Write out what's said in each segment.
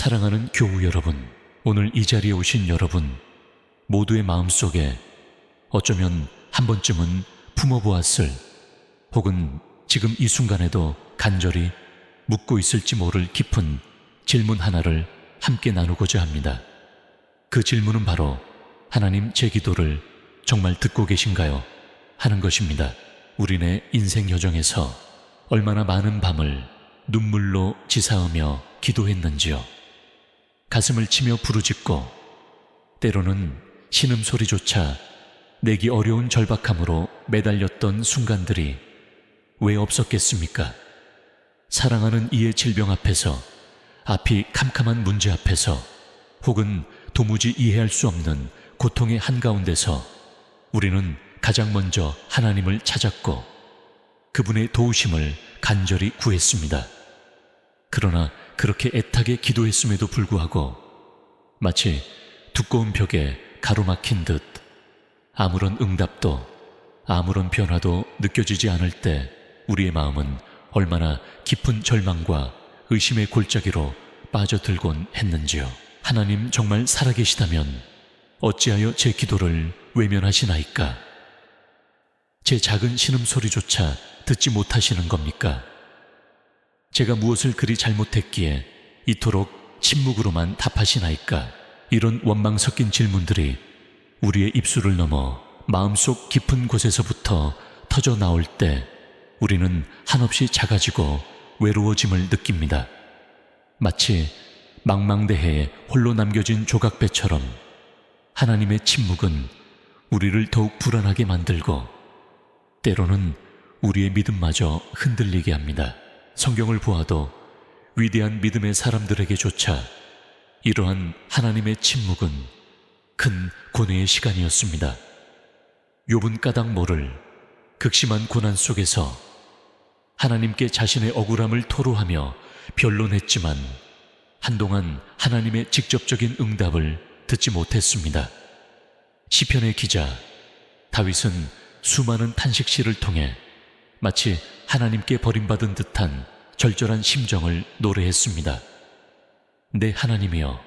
사랑하는 교우 여러분, 오늘 이 자리에 오신 여러분 모두의 마음속에 어쩌면 한 번쯤은 품어보았을, 혹은 지금 이 순간에도 간절히 묻고 있을지 모를 깊은 질문 하나를 함께 나누고자 합니다. 그 질문은 바로 하나님, 제 기도를 정말 듣고 계신가요? 하는 것입니다. 우리네 인생 여정에서 얼마나 많은 밤을 눈물로 지사으며 기도했는지요. 가슴을 치며 부르짖고 때로는 신음소리조차 내기 어려운 절박함으로 매달렸던 순간들이 왜 없었겠습니까? 사랑하는 이의 질병 앞에서, 앞이 캄캄한 문제 앞에서, 혹은 도무지 이해할 수 없는 고통의 한가운데서 우리는 가장 먼저 하나님을 찾았고 그분의 도우심을 간절히 구했습니다. 그러나 그렇게 애타게 기도했음에도 불구하고 마치 두꺼운 벽에 가로막힌 듯 아무런 응답도 아무런 변화도 느껴지지 않을 때 우리의 마음은 얼마나 깊은 절망과 의심의 골짜기로 빠져들곤 했는지요. 하나님 정말 살아계시다면 어찌하여 제 기도를 외면하시나이까? 제 작은 신음소리조차 듣지 못하시는 겁니까? 제가 무엇을 그리 잘못했기에 이토록 침묵으로만 답하시나이까? 이런 원망 섞인 질문들이 우리의 입술을 넘어 마음속 깊은 곳에서부터 터져 나올 때 우리는 한없이 작아지고 외로워짐을 느낍니다. 마치 망망대해에 홀로 남겨진 조각배처럼 하나님의 침묵은 우리를 더욱 불안하게 만들고 때로는 우리의 믿음마저 흔들리게 합니다. 성경을 보아도 위대한 믿음의 사람들에게조차 이러한 하나님의 침묵은 큰 고뇌의 시간이었습니다. 욥은 까닭 모를 극심한 고난 속에서 하나님께 자신의 억울함을 토로하며 변론했지만 한동안 하나님의 직접적인 응답을 듣지 못했습니다. 시편의 기자 다윗은 수많은 탄식시를 통해 마치 하나님께 버림받은 듯한 절절한 심정을 노래했습니다. 내 하나님이여,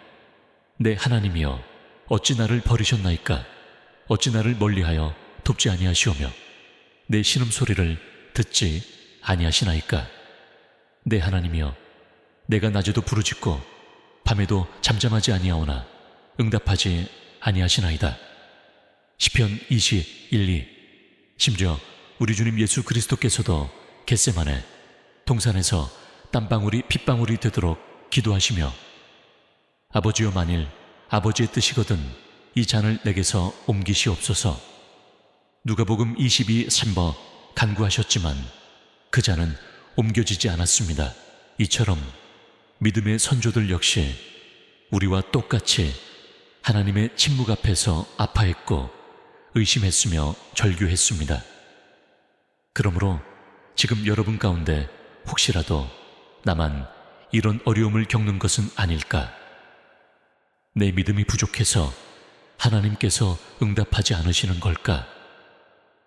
내 하나님이여, 어찌 나를 버리셨나이까? 어찌 나를 멀리하여 돕지 아니하시오며 내 신음소리를 듣지 아니하시나이까? 내 하나님이여, 내가 낮에도 부르짖고 밤에도 잠잠하지 아니하오나 응답하지 아니하시나이다. 시편 21:2. 심지어 우리 주님 예수 그리스도께서도 겟세마네 동산에서 땀방울이 핏방울이 되도록 기도하시며 아버지여, 만일 아버지의 뜻이거든 이 잔을 내게서 옮기시옵소서. 누가복음 22:3버 간구하셨지만 그 잔은 옮겨지지 않았습니다. 이처럼 믿음의 선조들 역시 우리와 똑같이 하나님의 침묵 앞에서 아파했고 의심했으며 절규했습니다. 그러므로 지금 여러분 가운데 혹시라도 나만 이런 어려움을 겪는 것은 아닐까? 내 믿음이 부족해서 하나님께서 응답하지 않으시는 걸까?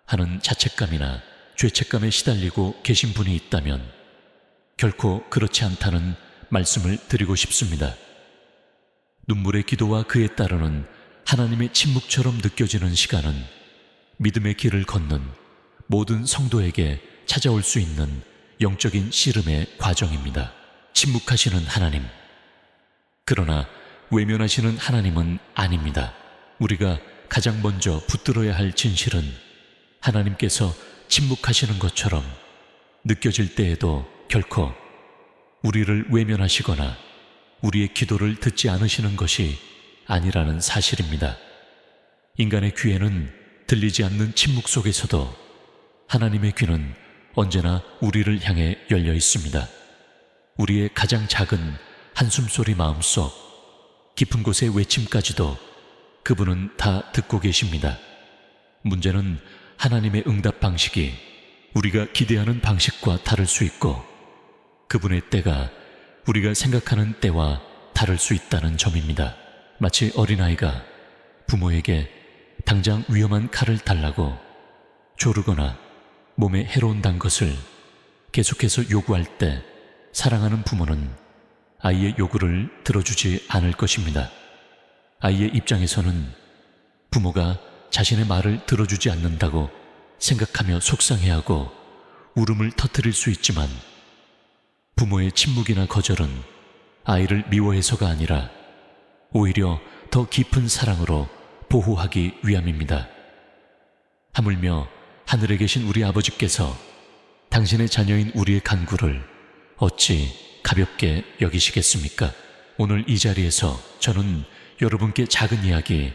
하는 자책감이나 죄책감에 시달리고 계신 분이 있다면 결코 그렇지 않다는 말씀을 드리고 싶습니다. 눈물의 기도와 그에 따르는 하나님의 침묵처럼 느껴지는 시간은 믿음의 길을 걷는 모든 성도에게 찾아올 수 있는 영적인 씨름의 과정입니다. 침묵하시는 하나님, 그러나 외면하시는 하나님은 아닙니다. 우리가 가장 먼저 붙들어야 할 진실은 하나님께서 침묵하시는 것처럼 느껴질 때에도 결코 우리를 외면하시거나 우리의 기도를 듣지 않으시는 것이 아니라는 사실입니다. 인간의 귀에는 들리지 않는 침묵 속에서도 하나님의 귀는 언제나 우리를 향해 열려 있습니다. 우리의 가장 작은 한숨소리 마음속 깊은 곳의 외침까지도 그분은 다 듣고 계십니다. 문제는 하나님의 응답 방식이 우리가 기대하는 방식과 다를 수 있고 그분의 때가 우리가 생각하는 때와 다를 수 있다는 점입니다. 마치 어린아이가 부모에게 당장 위험한 칼을 달라고 조르거나 몸에 해로운 단 것을 계속해서 요구할 때 사랑하는 부모는 아이의 요구를 들어주지 않을 것입니다. 아이의 입장에서는 부모가 자신의 말을 들어주지 않는다고 생각하며 속상해하고 울음을 터뜨릴 수 있지만, 부모의 침묵이나 거절은 아이를 미워해서가 아니라 오히려 더 깊은 사랑으로 보호하기 위함입니다. 하물며 하늘에 계신 우리 아버지께서 당신의 자녀인 우리의 간구를 어찌 가볍게 여기시겠습니까? 오늘 이 자리에서 저는 여러분께 작은 이야기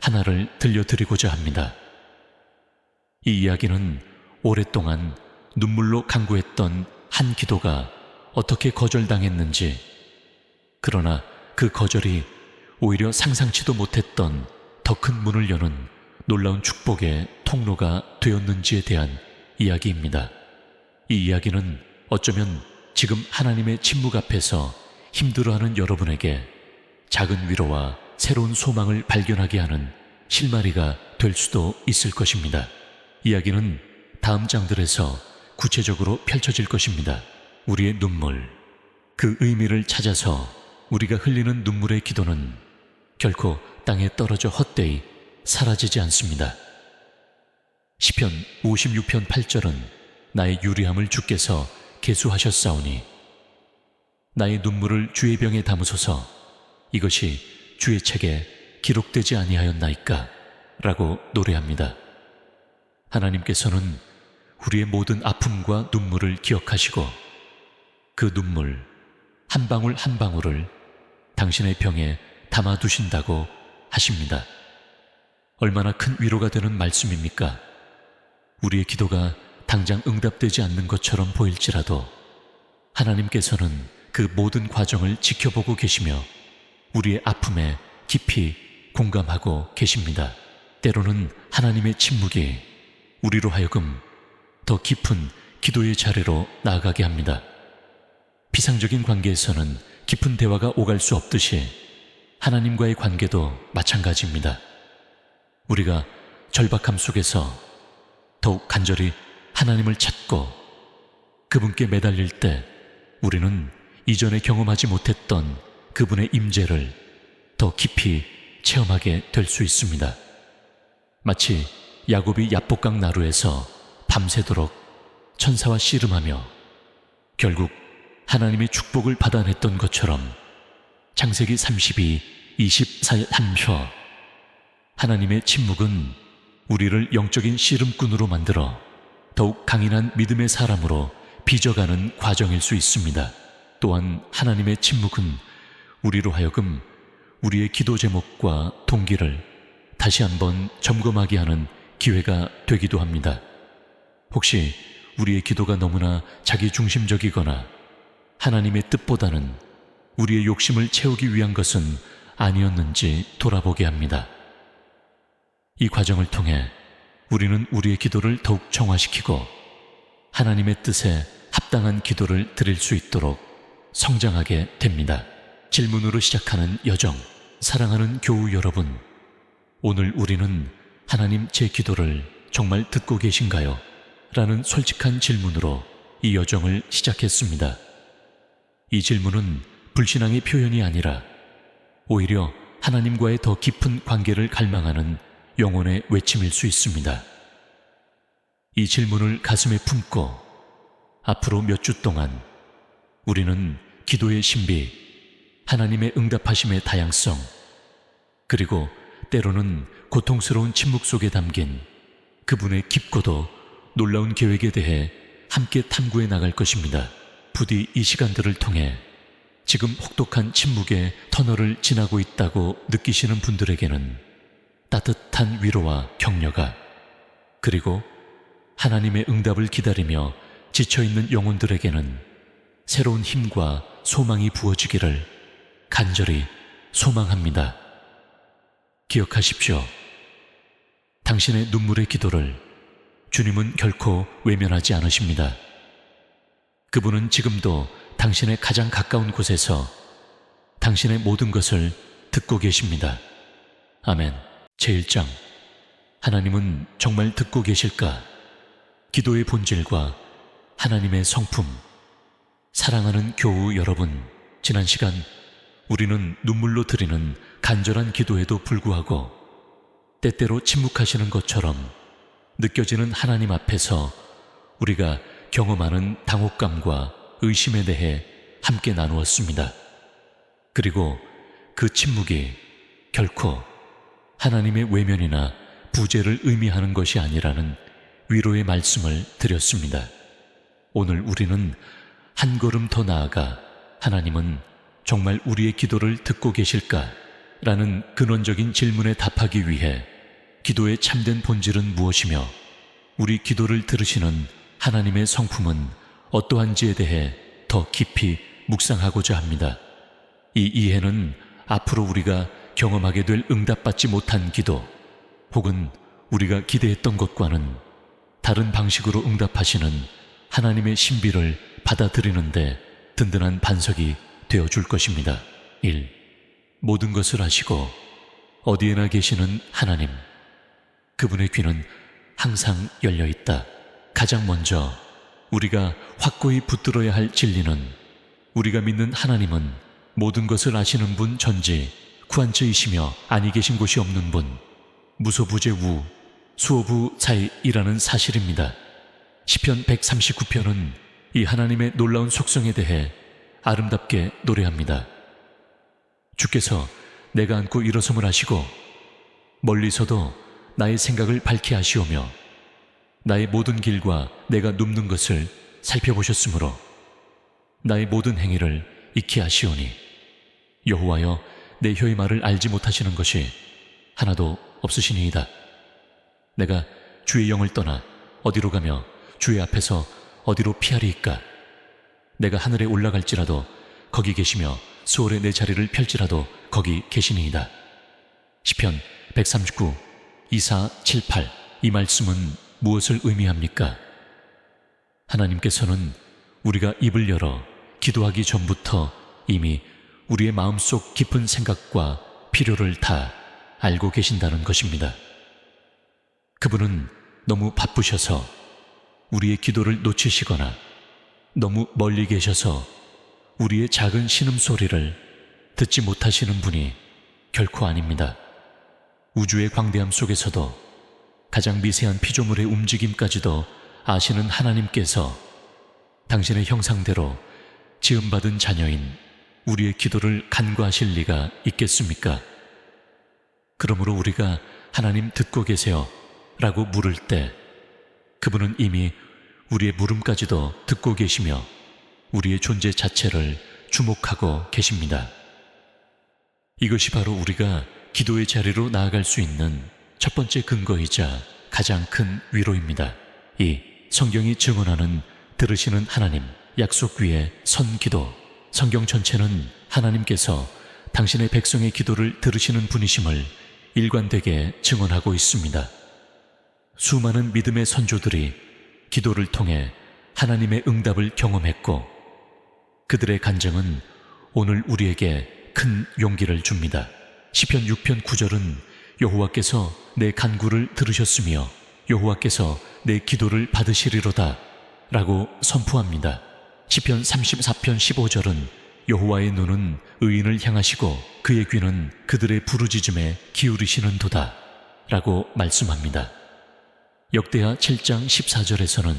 하나를 들려드리고자 합니다. 이 이야기는 오랫동안 눈물로 간구했던 한 기도가 어떻게 거절당했는지, 그러나 그 거절이 오히려 상상치도 못했던 더 큰 문을 여는 놀라운 축복의 통로가 되었는지에 대한 이야기입니다. 이 이야기는 어쩌면 지금 하나님의 침묵 앞에서 힘들어하는 여러분에게 작은 위로와 새로운 소망을 발견하게 하는 실마리가 될 수도 있을 것입니다. 이야기는 다음 장들에서 구체적으로 펼쳐질 것입니다. 우리의 눈물, 그 의미를 찾아서 우리가 흘리는 눈물의 기도는 결코 땅에 떨어져 헛되이 사라지지 않습니다. 시편 56편 8절은 나의 유리함을 주께서 계수하셨사오니 나의 눈물을 주의 병에 담으소서, 이것이 주의 책에 기록되지 아니하였나이까? 라고 노래합니다. 하나님께서는 우리의 모든 아픔과 눈물을 기억하시고 그 눈물 한 방울 한 방울을 당신의 병에 담아두신다고 하십니다. 얼마나 큰 위로가 되는 말씀입니까? 우리의 기도가 당장 응답되지 않는 것처럼 보일지라도 하나님께서는 그 모든 과정을 지켜보고 계시며 우리의 아픔에 깊이 공감하고 계십니다. 때로는 하나님의 침묵이 우리로 하여금 더 깊은 기도의 자리로 나아가게 합니다. 피상적인 관계에서는 깊은 대화가 오갈 수 없듯이 하나님과의 관계도 마찬가지입니다. 우리가 절박함 속에서 더욱 간절히 하나님을 찾고 그분께 매달릴 때 우리는 이전에 경험하지 못했던 그분의 임재를 더 깊이 체험하게 될 수 있습니다. 마치 야곱이 야복강 나루에서 밤새도록 천사와 씨름하며 결국 하나님의 축복을 받아냈던 것처럼 창세기 32, 23편 하나님의 침묵은 우리를 영적인 씨름꾼으로 만들어 더욱 강인한 믿음의 사람으로 빚어가는 과정일 수 있습니다. 또한 하나님의 침묵은 우리로 하여금 우리의 기도 제목과 동기를 다시 한번 점검하게 하는 기회가 되기도 합니다. 혹시 우리의 기도가 너무나 자기중심적이거나 하나님의 뜻보다는 우리의 욕심을 채우기 위한 것은 아니었는지 돌아보게 합니다. 이 과정을 통해 우리는 우리의 기도를 더욱 정화시키고 하나님의 뜻에 합당한 기도를 드릴 수 있도록 성장하게 됩니다. 질문으로 시작하는 여정. 사랑하는 교우 여러분, 오늘 우리는 하나님 제 기도를 정말 듣고 계신가요? 라는 솔직한 질문으로 이 여정을 시작했습니다. 이 질문은 불신앙의 표현이 아니라 오히려 하나님과의 더 깊은 관계를 갈망하는 영혼의 외침일 수 있습니다. 이 질문을 가슴에 품고 앞으로 몇 주 동안 우리는 기도의 신비, 하나님의 응답하심의 다양성, 그리고 때로는 고통스러운 침묵 속에 담긴 그분의 깊고도 놀라운 계획에 대해 함께 탐구해 나갈 것입니다. 부디 이 시간들을 통해 지금 혹독한 침묵의 터널을 지나고 있다고 느끼시는 분들에게는 따뜻한 위로와 격려가, 그리고 하나님의 응답을 기다리며 지쳐있는 영혼들에게는 새로운 힘과 소망이 부어지기를 간절히 소망합니다. 기억하십시오. 당신의 눈물의 기도를 주님은 결코 외면하지 않으십니다. 그분은 지금도 당신의 가장 가까운 곳에서 당신의 모든 것을 듣고 계십니다. 아멘. 제1장. 하나님은 정말 듣고 계실까? 기도의 본질과 하나님의 성품. 사랑하는 교우 여러분, 지난 시간 우리는 눈물로 드리는 간절한 기도에도 불구하고 때때로 침묵하시는 것처럼 느껴지는 하나님 앞에서 우리가 경험하는 당혹감과 의심에 대해 함께 나누었습니다. 그리고 그 침묵이 결코 하나님의 외면이나 부재를 의미하는 것이 아니라는 위로의 말씀을 드렸습니다. 오늘 우리는 한 걸음 더 나아가 하나님은 정말 우리의 기도를 듣고 계실까? 라는 근원적인 질문에 답하기 위해 기도의 참된 본질은 무엇이며 우리 기도를 들으시는 하나님의 성품은 어떠한지에 대해 더 깊이 묵상하고자 합니다. 이 이해는 앞으로 우리가 경험하게 될 응답받지 못한 기도 혹은 우리가 기대했던 것과는 다른 방식으로 응답하시는 하나님의 신비를 받아들이는데 든든한 반석이 되어줄 것입니다. 1. 모든 것을 아시고 어디에나 계시는 하나님. 그분의 귀는 항상 열려있다. 가장 먼저 우리가 확고히 붙들어야 할 진리는 우리가 믿는 하나님은 모든 것을 아시는 분 전지 구한처이시며 아니 계신 곳이 없는 분, 무소부재우 수오부자이라는 사실입니다. 시편 139편은 이 하나님의 놀라운 속성에 대해 아름답게 노래합니다. 주께서 내가 앉고 일어섬을 아시고 멀리서도 나의 생각을 밝히 아시오며 나의 모든 길과 내가 눕는 것을 살펴보셨으므로 나의 모든 행위를 익히 아시오니 여호와여 내 혀의 말을 알지 못하시는 것이 하나도 없으시니이다. 내가 주의 영을 떠나 어디로 가며 주의 앞에서 어디로 피하리이까? 내가 하늘에 올라갈지라도 거기 계시며 수월에 내 자리를 펼지라도 거기 계시니이다. 시편 139, 24, 78 이 말씀은 무엇을 의미합니까? 하나님께서는 우리가 입을 열어 기도하기 전부터 이미 우리의 마음속 깊은 생각과 필요를 다 알고 계신다는 것입니다. 그분은 너무 바쁘셔서 우리의 기도를 놓치시거나 너무 멀리 계셔서 우리의 작은 신음소리를 듣지 못하시는 분이 결코 아닙니다. 우주의 광대함 속에서도 가장 미세한 피조물의 움직임까지도 아시는 하나님께서 당신의 형상대로 지음받은 자녀인 우리의 기도를 간과하실 리가 있겠습니까? 그러므로 우리가 하나님 듣고 계세요 라고 물을 때 그분은 이미 우리의 물음까지도 듣고 계시며 우리의 존재 자체를 주목하고 계십니다. 이것이 바로 우리가 기도의 자리로 나아갈 수 있는 첫 번째 근거이자 가장 큰 위로입니다. 이 성경이 증언하는 들으시는 하나님, 약속 위에 선 기도. 성경 전체는 하나님께서 당신의 백성의 기도를 들으시는 분이심을 일관되게 증언하고 있습니다. 수많은 믿음의 선조들이 기도를 통해 하나님의 응답을 경험했고 그들의 간증은 오늘 우리에게 큰 용기를 줍니다. 시편 6편 9절은 여호와께서 내 간구를 들으셨으며 여호와께서 내 기도를 받으시리로다 라고 선포합니다. 시편 34편 15절은 여호와의 눈은 의인을 향하시고 그의 귀는 그들의 부르짖음에 기울이시는 도다 라고 말씀합니다. 역대하 7장 14절에서는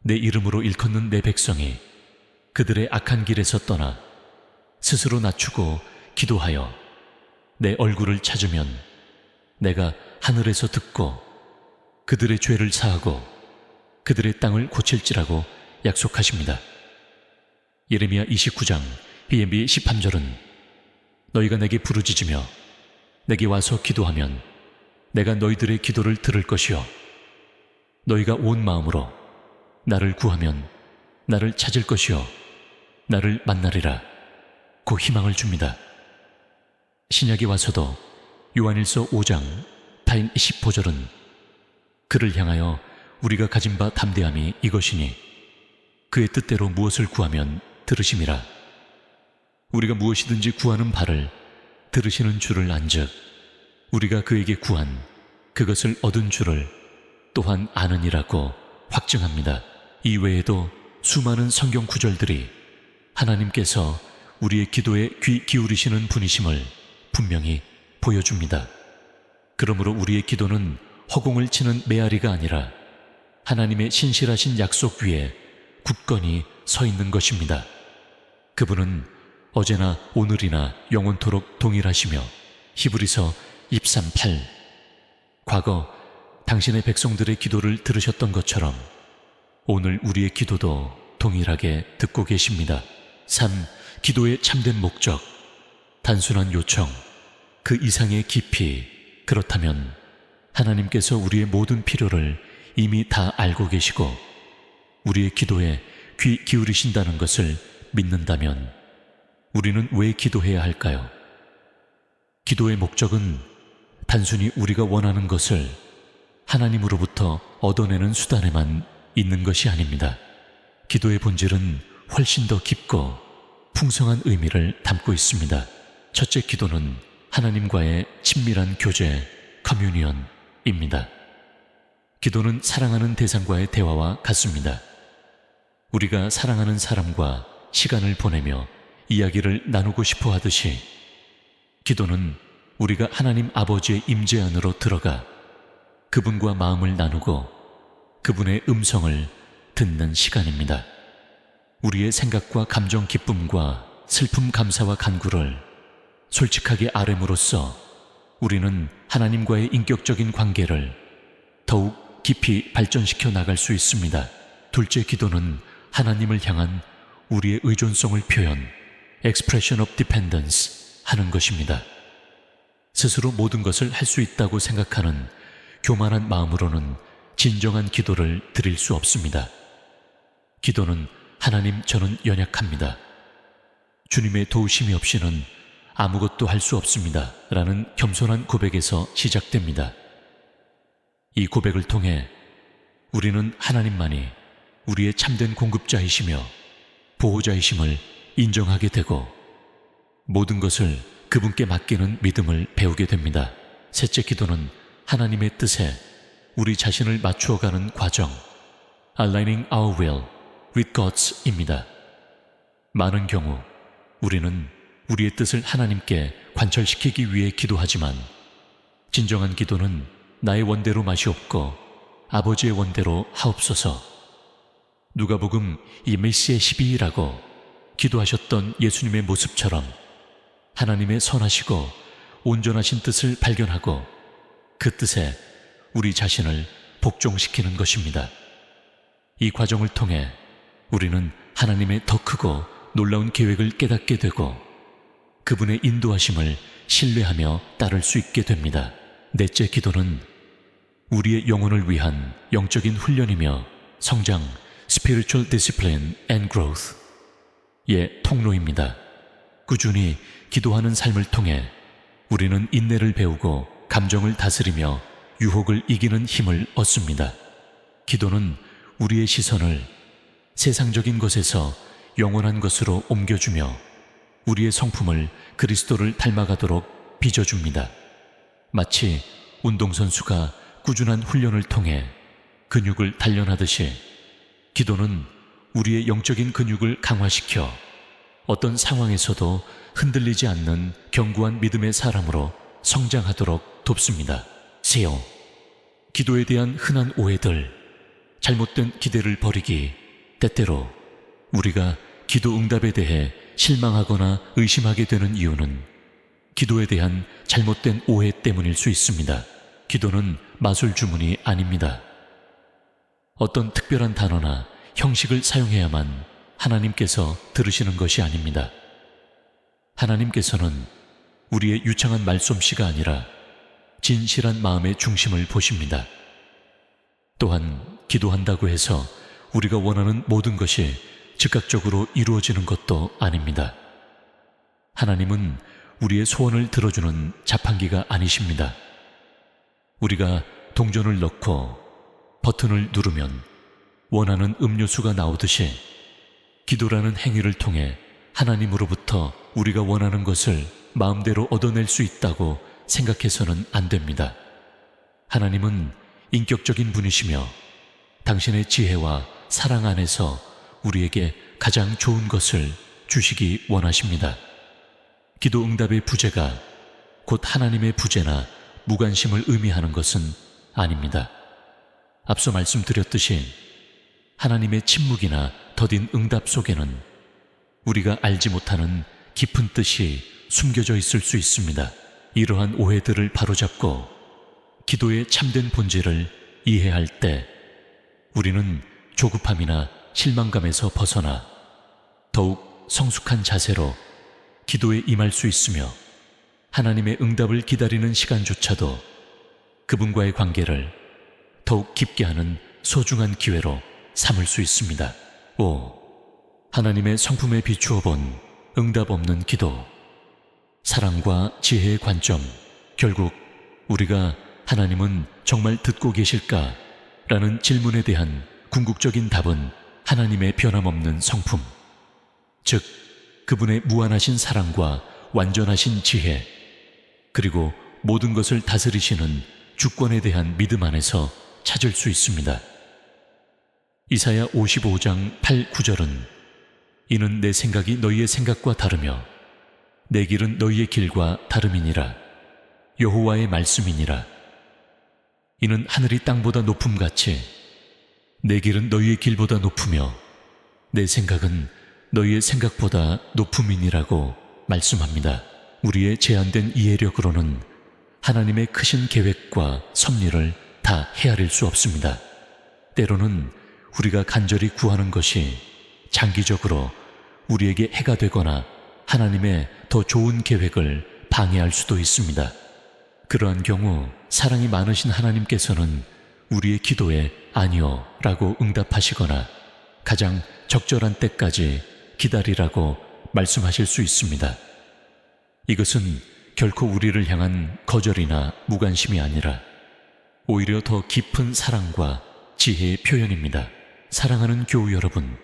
내 이름으로 일컫는 내 백성이 그들의 악한 길에서 떠나 스스로 낮추고 기도하여 내 얼굴을 찾으면 내가 하늘에서 듣고 그들의 죄를 사하고 그들의 땅을 고칠지라고 약속하십니다. 예레미야 29장 히에미 13절은 너희가 내게 부르짖으며 내게 와서 기도하면 내가 너희들의 기도를 들을 것이요 너희가 온 마음으로 나를 구하면 나를 찾을 것이요 나를 만나리라 고 희망을 줍니다. 신약에 와서도 요한일서 5장 타인 15절은 그를 향하여 우리가 가진 바 담대함이 이것이니 그의 뜻대로 무엇을 구하면 들으심이라. 우리가 무엇이든지 구하는 바를 들으시는 줄을 안즉 우리가 그에게 구한 그것을 얻은 줄을 또한 아느니라고 확증합니다. 이 외에도 수많은 성경 구절들이 하나님께서 우리의 기도에 귀 기울이시는 분이심을 분명히 보여줍니다. 그러므로 우리의 기도는 허공을 치는 메아리가 아니라 하나님의 신실하신 약속 위에 굳건히 서 있는 것입니다. 그분은 어제나 오늘이나 영원토록 동일하시며 히브리서 23:8 과거 당신의 백성들의 기도를 들으셨던 것처럼 오늘 우리의 기도도 동일하게 듣고 계십니다. 3. 기도의 참된 목적, 단순한 요청, 그 이상의 깊이. 그렇다면 하나님께서 우리의 모든 필요를 이미 다 알고 계시고 우리의 기도에 귀 기울이신다는 것을 믿는다면 우리는 왜 기도해야 할까요? 기도의 목적은 단순히 우리가 원하는 것을 하나님으로부터 얻어내는 수단에만 있는 것이 아닙니다. 기도의 본질은 훨씬 더 깊고 풍성한 의미를 담고 있습니다. 첫째, 기도는 하나님과의 친밀한 교제, 커뮤니언입니다. 기도는 사랑하는 대상과의 대화와 같습니다. 우리가 사랑하는 사람과 시간을 보내며 이야기를 나누고 싶어 하듯이 기도는 우리가 하나님 아버지의 임재 안으로 들어가 그분과 마음을 나누고 그분의 음성을 듣는 시간입니다. 우리의 생각과 감정, 기쁨과 슬픔, 감사와 간구를 솔직하게 아뢰므로써 우리는 하나님과의 인격적인 관계를 더욱 깊이 발전시켜 나갈 수 있습니다. 둘째, 기도는 하나님을 향한 우리의 의존성을 표현, expression of dependence 하는 것입니다. 스스로 모든 것을 할 수 있다고 생각하는 교만한 마음으로는 진정한 기도를 드릴 수 없습니다. 기도는 하나님, 저는 연약합니다. 주님의 도우심이 없이는 아무것도 할 수 없습니다. 라는 겸손한 고백에서 시작됩니다. 이 고백을 통해 우리는 하나님만이 우리의 참된 공급자이시며 보호자이심을 인정하게 되고 모든 것을 그분께 맡기는 믿음을 배우게 됩니다. 셋째, 기도는 하나님의 뜻에 우리 자신을 맞추어가는 과정, aligning our will with God's 입니다. 많은 경우 우리는 우리의 뜻을 하나님께 관철시키기 위해 기도하지만 진정한 기도는 나의 원대로 마시옵고 아버지의 원대로 하옵소서. 누가복음 2메시에 12라고 기도하셨던 예수님의 모습처럼 하나님의 선하시고 온전하신 뜻을 발견하고 그 뜻에 우리 자신을 복종시키는 것입니다. 이 과정을 통해 우리는 하나님의 더 크고 놀라운 계획을 깨닫게 되고 그분의 인도하심을 신뢰하며 따를 수 있게 됩니다. 넷째, 기도는 우리의 영혼을 위한 영적인 훈련이며 성장, spiritual discipline and growth 의 통로입니다. 꾸준히 기도하는 삶을 통해 우리는 인내를 배우고 감정을 다스리며 유혹을 이기는 힘을 얻습니다. 기도는 우리의 시선을 세상적인 것에서 영원한 것으로 옮겨주며 우리의 성품을 그리스도를 닮아가도록 빚어줍니다. 마치 운동선수가 꾸준한 훈련을 통해 근육을 단련하듯이 기도는 우리의 영적인 근육을 강화시켜 어떤 상황에서도 흔들리지 않는 견고한 믿음의 사람으로 성장하도록 돕습니다. 세요. 기도에 대한 흔한 오해들, 잘못된 기대를 버리기, 때때로 우리가 기도 응답에 대해 실망하거나 의심하게 되는 이유는 기도에 대한 잘못된 오해 때문일 수 있습니다. 기도는 마술 주문이 아닙니다. 어떤 특별한 단어나 형식을 사용해야만 하나님께서 들으시는 것이 아닙니다. 하나님께서는 우리의 유창한 말솜씨가 아니라 진실한 마음의 중심을 보십니다. 또한 기도한다고 해서 우리가 원하는 모든 것이 즉각적으로 이루어지는 것도 아닙니다. 하나님은 우리의 소원을 들어주는 자판기가 아니십니다. 우리가 동전을 넣고 버튼을 누르면 원하는 음료수가 나오듯이 기도라는 행위를 통해 하나님으로부터 우리가 원하는 것을 마음대로 얻어낼 수 있다고 생각해서는 안 됩니다. 하나님은 인격적인 분이시며 당신의 지혜와 사랑 안에서 우리에게 가장 좋은 것을 주시기 원하십니다. 기도 응답의 부재가 곧 하나님의 부재나 무관심을 의미하는 것은 아닙니다. 앞서 말씀드렸듯이 하나님의 침묵이나 더딘 응답 속에는 우리가 알지 못하는 깊은 뜻이 숨겨져 있을 수 있습니다. 이러한 오해들을 바로잡고 기도의 참된 본질을 이해할 때 우리는 조급함이나 실망감에서 벗어나 더욱 성숙한 자세로 기도에 임할 수 있으며 하나님의 응답을 기다리는 시간조차도 그분과의 관계를 더욱 깊게 하는 소중한 기회로 삼을 수 있습니다. 5. 하나님의 성품에 비추어 본 응답 없는 기도. 사랑과 지혜의 관점. 결국 우리가 하나님은 정말 듣고 계실까? 라는 질문에 대한 궁극적인 답은 하나님의 변함없는 성품, 즉 그분의 무한하신 사랑과 완전하신 지혜, 그리고 모든 것을 다스리시는 주권에 대한 믿음 안에서 찾을 수 있습니다. 이사야 55장 8, 9절은 이는 내 생각이 너희의 생각과 다르며 내 길은 너희의 길과 다름이니라. 여호와의 말씀이니라. 이는 하늘이 땅보다 높음같이 내 길은 너희의 길보다 높으며 내 생각은 너희의 생각보다 높음이니라고 말씀합니다. 우리의 제한된 이해력으로는 하나님의 크신 계획과 섭리를 다 헤아릴 수 없습니다. 때로는 우리가 간절히 구하는 것이 장기적으로 우리에게 해가 되거나 하나님의 더 좋은 계획을 방해할 수도 있습니다. 그러한 경우 사랑이 많으신 하나님께서는 우리의 기도에 아니요 라고 응답하시거나 가장 적절한 때까지 기다리라고 말씀하실 수 있습니다. 이것은 결코 우리를 향한 거절이나 무관심이 아니라 오히려 더 깊은 사랑과 지혜의 표현입니다. 사랑하는 교우 여러분,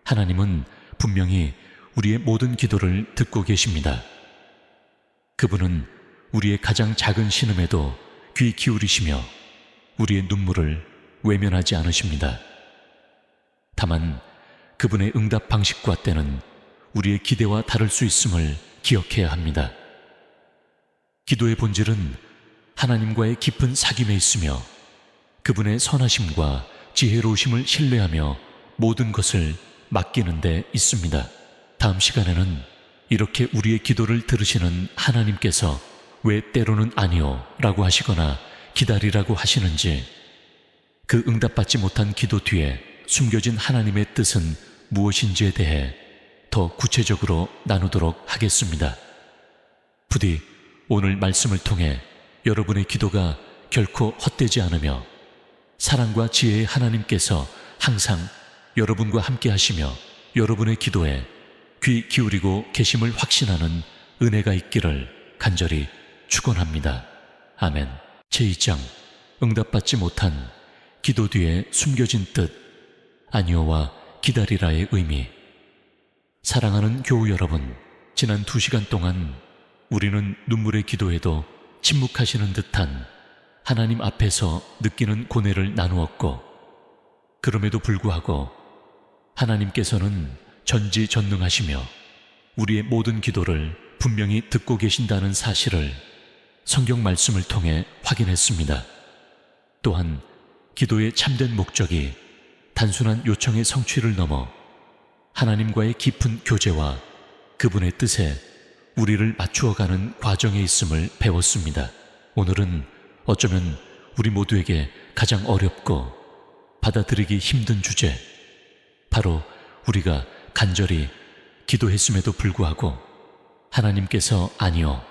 하나님은 분명히 우리의 모든 기도를 듣고 계십니다. 그분은 우리의 가장 작은 신음에도 귀 기울이시며 우리의 눈물을 외면하지 않으십니다. 다만 그분의 응답 방식과 때는 우리의 기대와 다를 수 있음을 기억해야 합니다. 기도의 본질은 하나님과의 깊은 사귐에 있으며 그분의 선하심과 지혜로우심을 신뢰하며 모든 것을 맡기는 데 있습니다. 다음 시간에는 이렇게 우리의 기도를 들으시는 하나님께서 왜 때로는 아니요 라고 하시거나 기다리라고 하시는지, 그 응답받지 못한 기도 뒤에 숨겨진 하나님의 뜻은 무엇인지에 대해 더 구체적으로 나누도록 하겠습니다. 부디 오늘 말씀을 통해 여러분의 기도가 결코 헛되지 않으며 사랑과 지혜의 하나님께서 항상 여러분과 함께 하시며 여러분의 기도에 귀 기울이고 계심을 확신하는 은혜가 있기를 간절히 축원합니다. 아멘. 제2장 응답받지 못한 기도 뒤에 숨겨진 뜻, 아니오와 기다리라의 의미. 사랑하는 교우 여러분, 지난 2시간 동안 우리는 눈물의 기도에도 침묵하시는 듯한 하나님 앞에서 느끼는 고뇌를 나누었고, 그럼에도 불구하고 하나님께서는 전지전능하시며 우리의 모든 기도를 분명히 듣고 계신다는 사실을 성경 말씀을 통해 확인했습니다. 또한 기도의 참된 목적이 단순한 요청의 성취를 넘어 하나님과의 깊은 교제와 그분의 뜻에 우리를 맞추어가는 과정에 있음을 배웠습니다. 오늘은 어쩌면 우리 모두에게 가장 어렵고 받아들이기 힘든 주제, 바로 우리가 간절히 기도했음에도 불구하고 하나님께서 아니요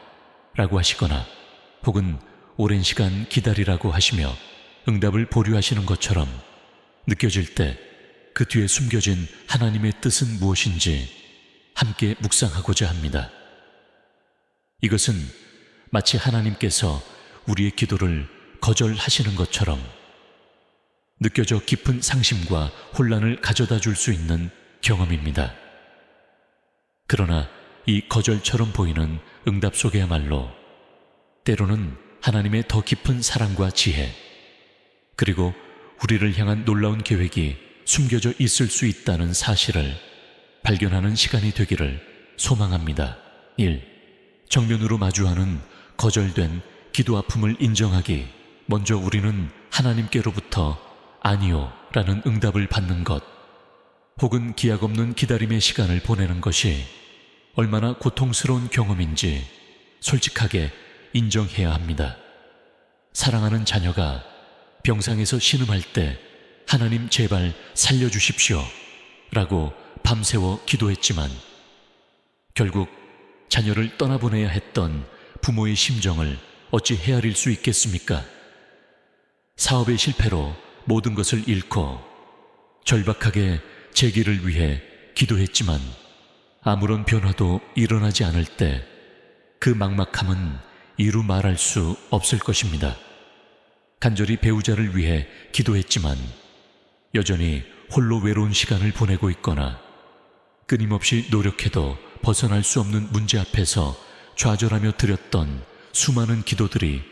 라고 하시거나 혹은 오랜 시간 기다리라고 하시며 응답을 보류하시는 것처럼 느껴질 때 그 뒤에 숨겨진 하나님의 뜻은 무엇인지 함께 묵상하고자 합니다. 이것은 마치 하나님께서 우리의 기도를 거절하시는 것처럼 느껴져 깊은 상심과 혼란을 가져다 줄 수 있는 경험입니다. 그러나 이 거절처럼 보이는 응답 속에야말로 때로는 하나님의 더 깊은 사랑과 지혜, 그리고 우리를 향한 놀라운 계획이 숨겨져 있을 수 있다는 사실을 발견하는 시간이 되기를 소망합니다. 1. 정면으로 마주하는 거절된 기도 아픔을 인정하기. 먼저 우리는 하나님께로부터 아니요 라는 응답을 받는 것, 혹은 기약 없는 기다림의 시간을 보내는 것이 얼마나 고통스러운 경험인지 솔직하게 인정해야 합니다. 사랑하는 자녀가 병상에서 신음할 때 하나님 제발 살려주십시오 라고 밤새워 기도했지만 결국 자녀를 떠나보내야 했던 부모의 심정을 어찌 헤아릴 수 있겠습니까? 사업의 실패로 모든 것을 잃고 절박하게 재기를 위해 기도했지만 아무런 변화도 일어나지 않을 때 그 막막함은 이루 말할 수 없을 것입니다. 간절히 배우자를 위해 기도했지만 여전히 홀로 외로운 시간을 보내고 있거나 끊임없이 노력해도 벗어날 수 없는 문제 앞에서 좌절하며 드렸던 수많은 기도들이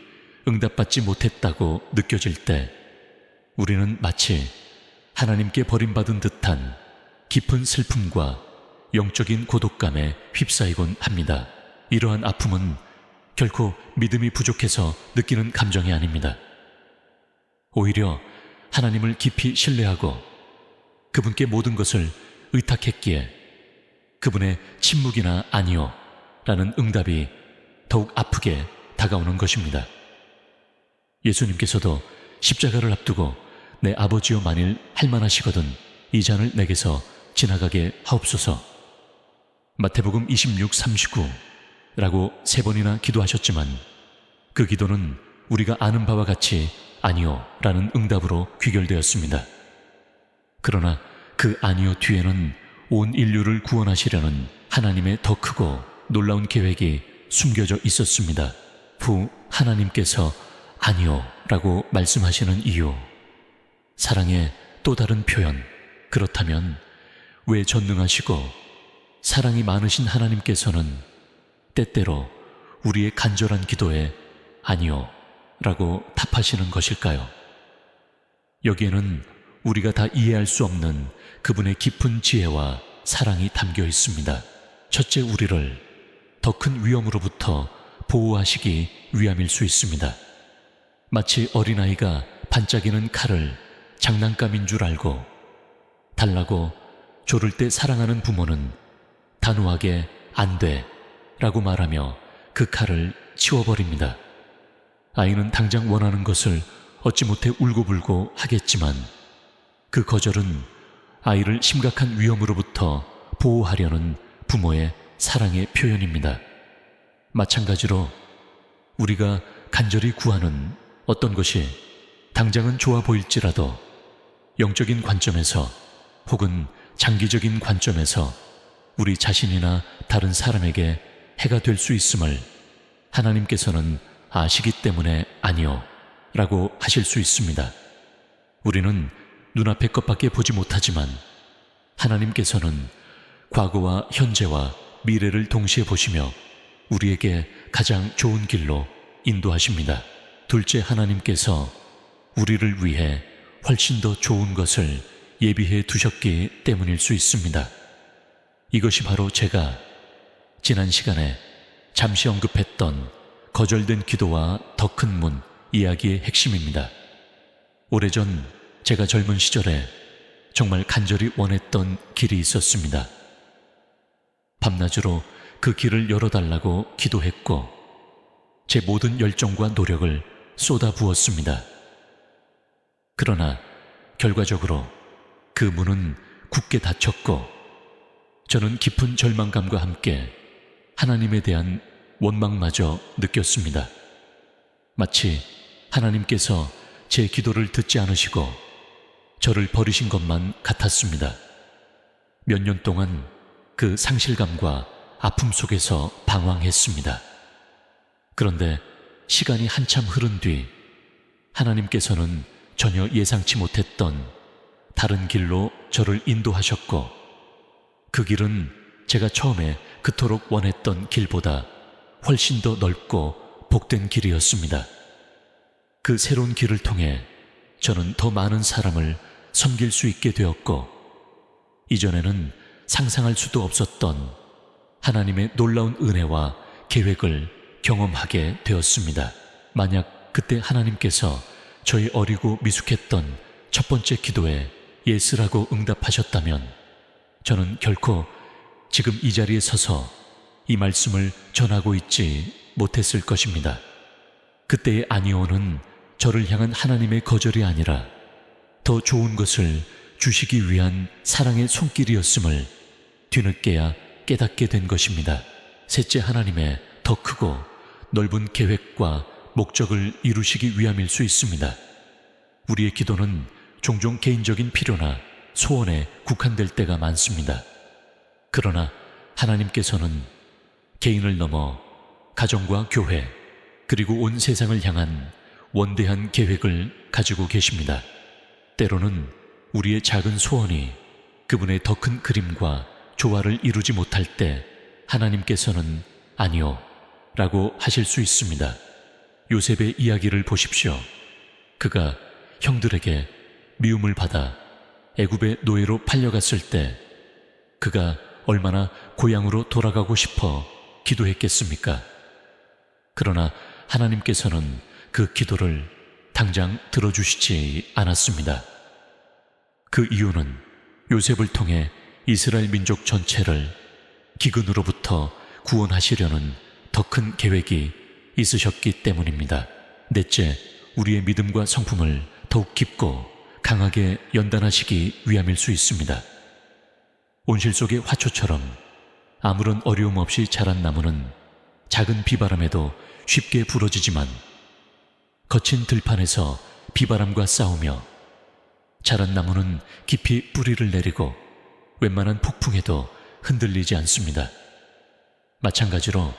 응답받지 못했다고 느껴질 때 우리는 마치 하나님께 버림받은 듯한 깊은 슬픔과 영적인 고독감에 휩싸이곤 합니다. 이러한 아픔은 결코 믿음이 부족해서 느끼는 감정이 아닙니다. 오히려 하나님을 깊이 신뢰하고 그분께 모든 것을 의탁했기에 그분의 침묵이나 아니요 라는 응답이 더욱 아프게 다가오는 것입니다. 예수님께서도 십자가를 앞두고 내 아버지여 만일 할만하시거든 이 잔을 내게서 지나가게 하옵소서. 마태복음 26:39 라고 3번이나 기도하셨지만 그 기도는 우리가 아는 바와 같이 아니요 라는 응답으로 귀결되었습니다. 그러나 그 아니요 뒤에는 온 인류를 구원하시려는 하나님의 더 크고 놀라운 계획이 숨겨져 있었습니다. 후 하나님께서 아니요 라고 말씀하시는 이유, 사랑의 또 다른 표현. 그렇다면 왜 전능하시고 사랑이 많으신 하나님께서는 때때로 우리의 간절한 기도에 아니요 라고 답하시는 것일까요? 여기에는 우리가 다 이해할 수 없는 그분의 깊은 지혜와 사랑이 담겨 있습니다. 첫째, 우리를 더 큰 위험으로부터 보호하시기 위함일 수 있습니다. 마치 어린아이가 반짝이는 칼을 장난감인 줄 알고 달라고 조를 때 사랑하는 부모는 단호하게 안 돼 라고 말하며 그 칼을 치워버립니다. 아이는 당장 원하는 것을 얻지 못해 울고불고 하겠지만 그 거절은 아이를 심각한 위험으로부터 보호하려는 부모의 사랑의 표현입니다. 마찬가지로 우리가 간절히 구하는 어떤 것이 당장은 좋아 보일지라도 영적인 관점에서 혹은 장기적인 관점에서 우리 자신이나 다른 사람에게 해가 될 수 있음을 하나님께서는 아시기 때문에 아니요 라고 하실 수 있습니다. 우리는 눈앞의 것밖에 보지 못하지만 하나님께서는 과거와 현재와 미래를 동시에 보시며 우리에게 가장 좋은 길로 인도하십니다. 둘째, 하나님께서 우리를 위해 훨씬 더 좋은 것을 예비해 두셨기 때문일 수 있습니다. 이것이 바로 제가 지난 시간에 잠시 언급했던 거절된 기도와 더 큰 문 이야기의 핵심입니다. 오래전 제가 젊은 시절에 정말 간절히 원했던 길이 있었습니다. 밤낮으로 그 길을 열어달라고 기도했고 제 모든 열정과 노력을 쏟아부었습니다. 그러나 결과적으로 그 문은 굳게 닫혔고 저는 깊은 절망감과 함께 하나님에 대한 원망마저 느꼈습니다. 마치 하나님께서 제 기도를 듣지 않으시고 저를 버리신 것만 같았습니다. 몇 년 동안 그 상실감과 아픔 속에서 방황했습니다. 그런데 시간이 한참 흐른 뒤 하나님께서는 전혀 예상치 못했던 다른 길로 저를 인도하셨고 그 길은 제가 처음에 그토록 원했던 길보다 훨씬 더 넓고 복된 길이었습니다. 그 새로운 길을 통해 저는 더 많은 사람을 섬길 수 있게 되었고 이전에는 상상할 수도 없었던 하나님의 놀라운 은혜와 계획을 경험하게 되었습니다. 만약 그때 하나님께서 저희 어리고 미숙했던 첫 번째 기도에 예스라고 응답하셨다면 저는 결코 지금 이 자리에 서서 이 말씀을 전하고 있지 못했을 것입니다. 그때의 아니오는 저를 향한 하나님의 거절이 아니라 더 좋은 것을 주시기 위한 사랑의 손길이었음을 뒤늦게야 깨닫게 된 것입니다. 셋째, 하나님의 더 크고 넓은 계획과 목적을 이루시기 위함일 수 있습니다. 우리의 기도는 종종 개인적인 필요나 소원에 국한될 때가 많습니다. 그러나 하나님께서는 개인을 넘어 가정과 교회 그리고 온 세상을 향한 원대한 계획을 가지고 계십니다. 때로는 우리의 작은 소원이 그분의 더 큰 그림과 조화를 이루지 못할 때 하나님께서는 아니요 라고 하실 수 있습니다. 요셉의 이야기를 보십시오. 그가 형들에게 미움을 받아 애굽의 노예로 팔려갔을 때 그가 얼마나 고향으로 돌아가고 싶어 기도했겠습니까? 그러나 하나님께서는 그 기도를 당장 들어주시지 않았습니다. 그 이유는 요셉을 통해 이스라엘 민족 전체를 기근으로부터 구원하시려는 더 큰 계획이 있으셨기 때문입니다. 넷째, 우리의 믿음과 성품을 더욱 깊고 강하게 연단하시기 위함일 수 있습니다. 온실 속의 화초처럼 아무런 어려움 없이 자란 나무는 작은 비바람에도 쉽게 부러지지만 거친 들판에서 비바람과 싸우며 자란 나무는 깊이 뿌리를 내리고 웬만한 폭풍에도 흔들리지 않습니다. 마찬가지로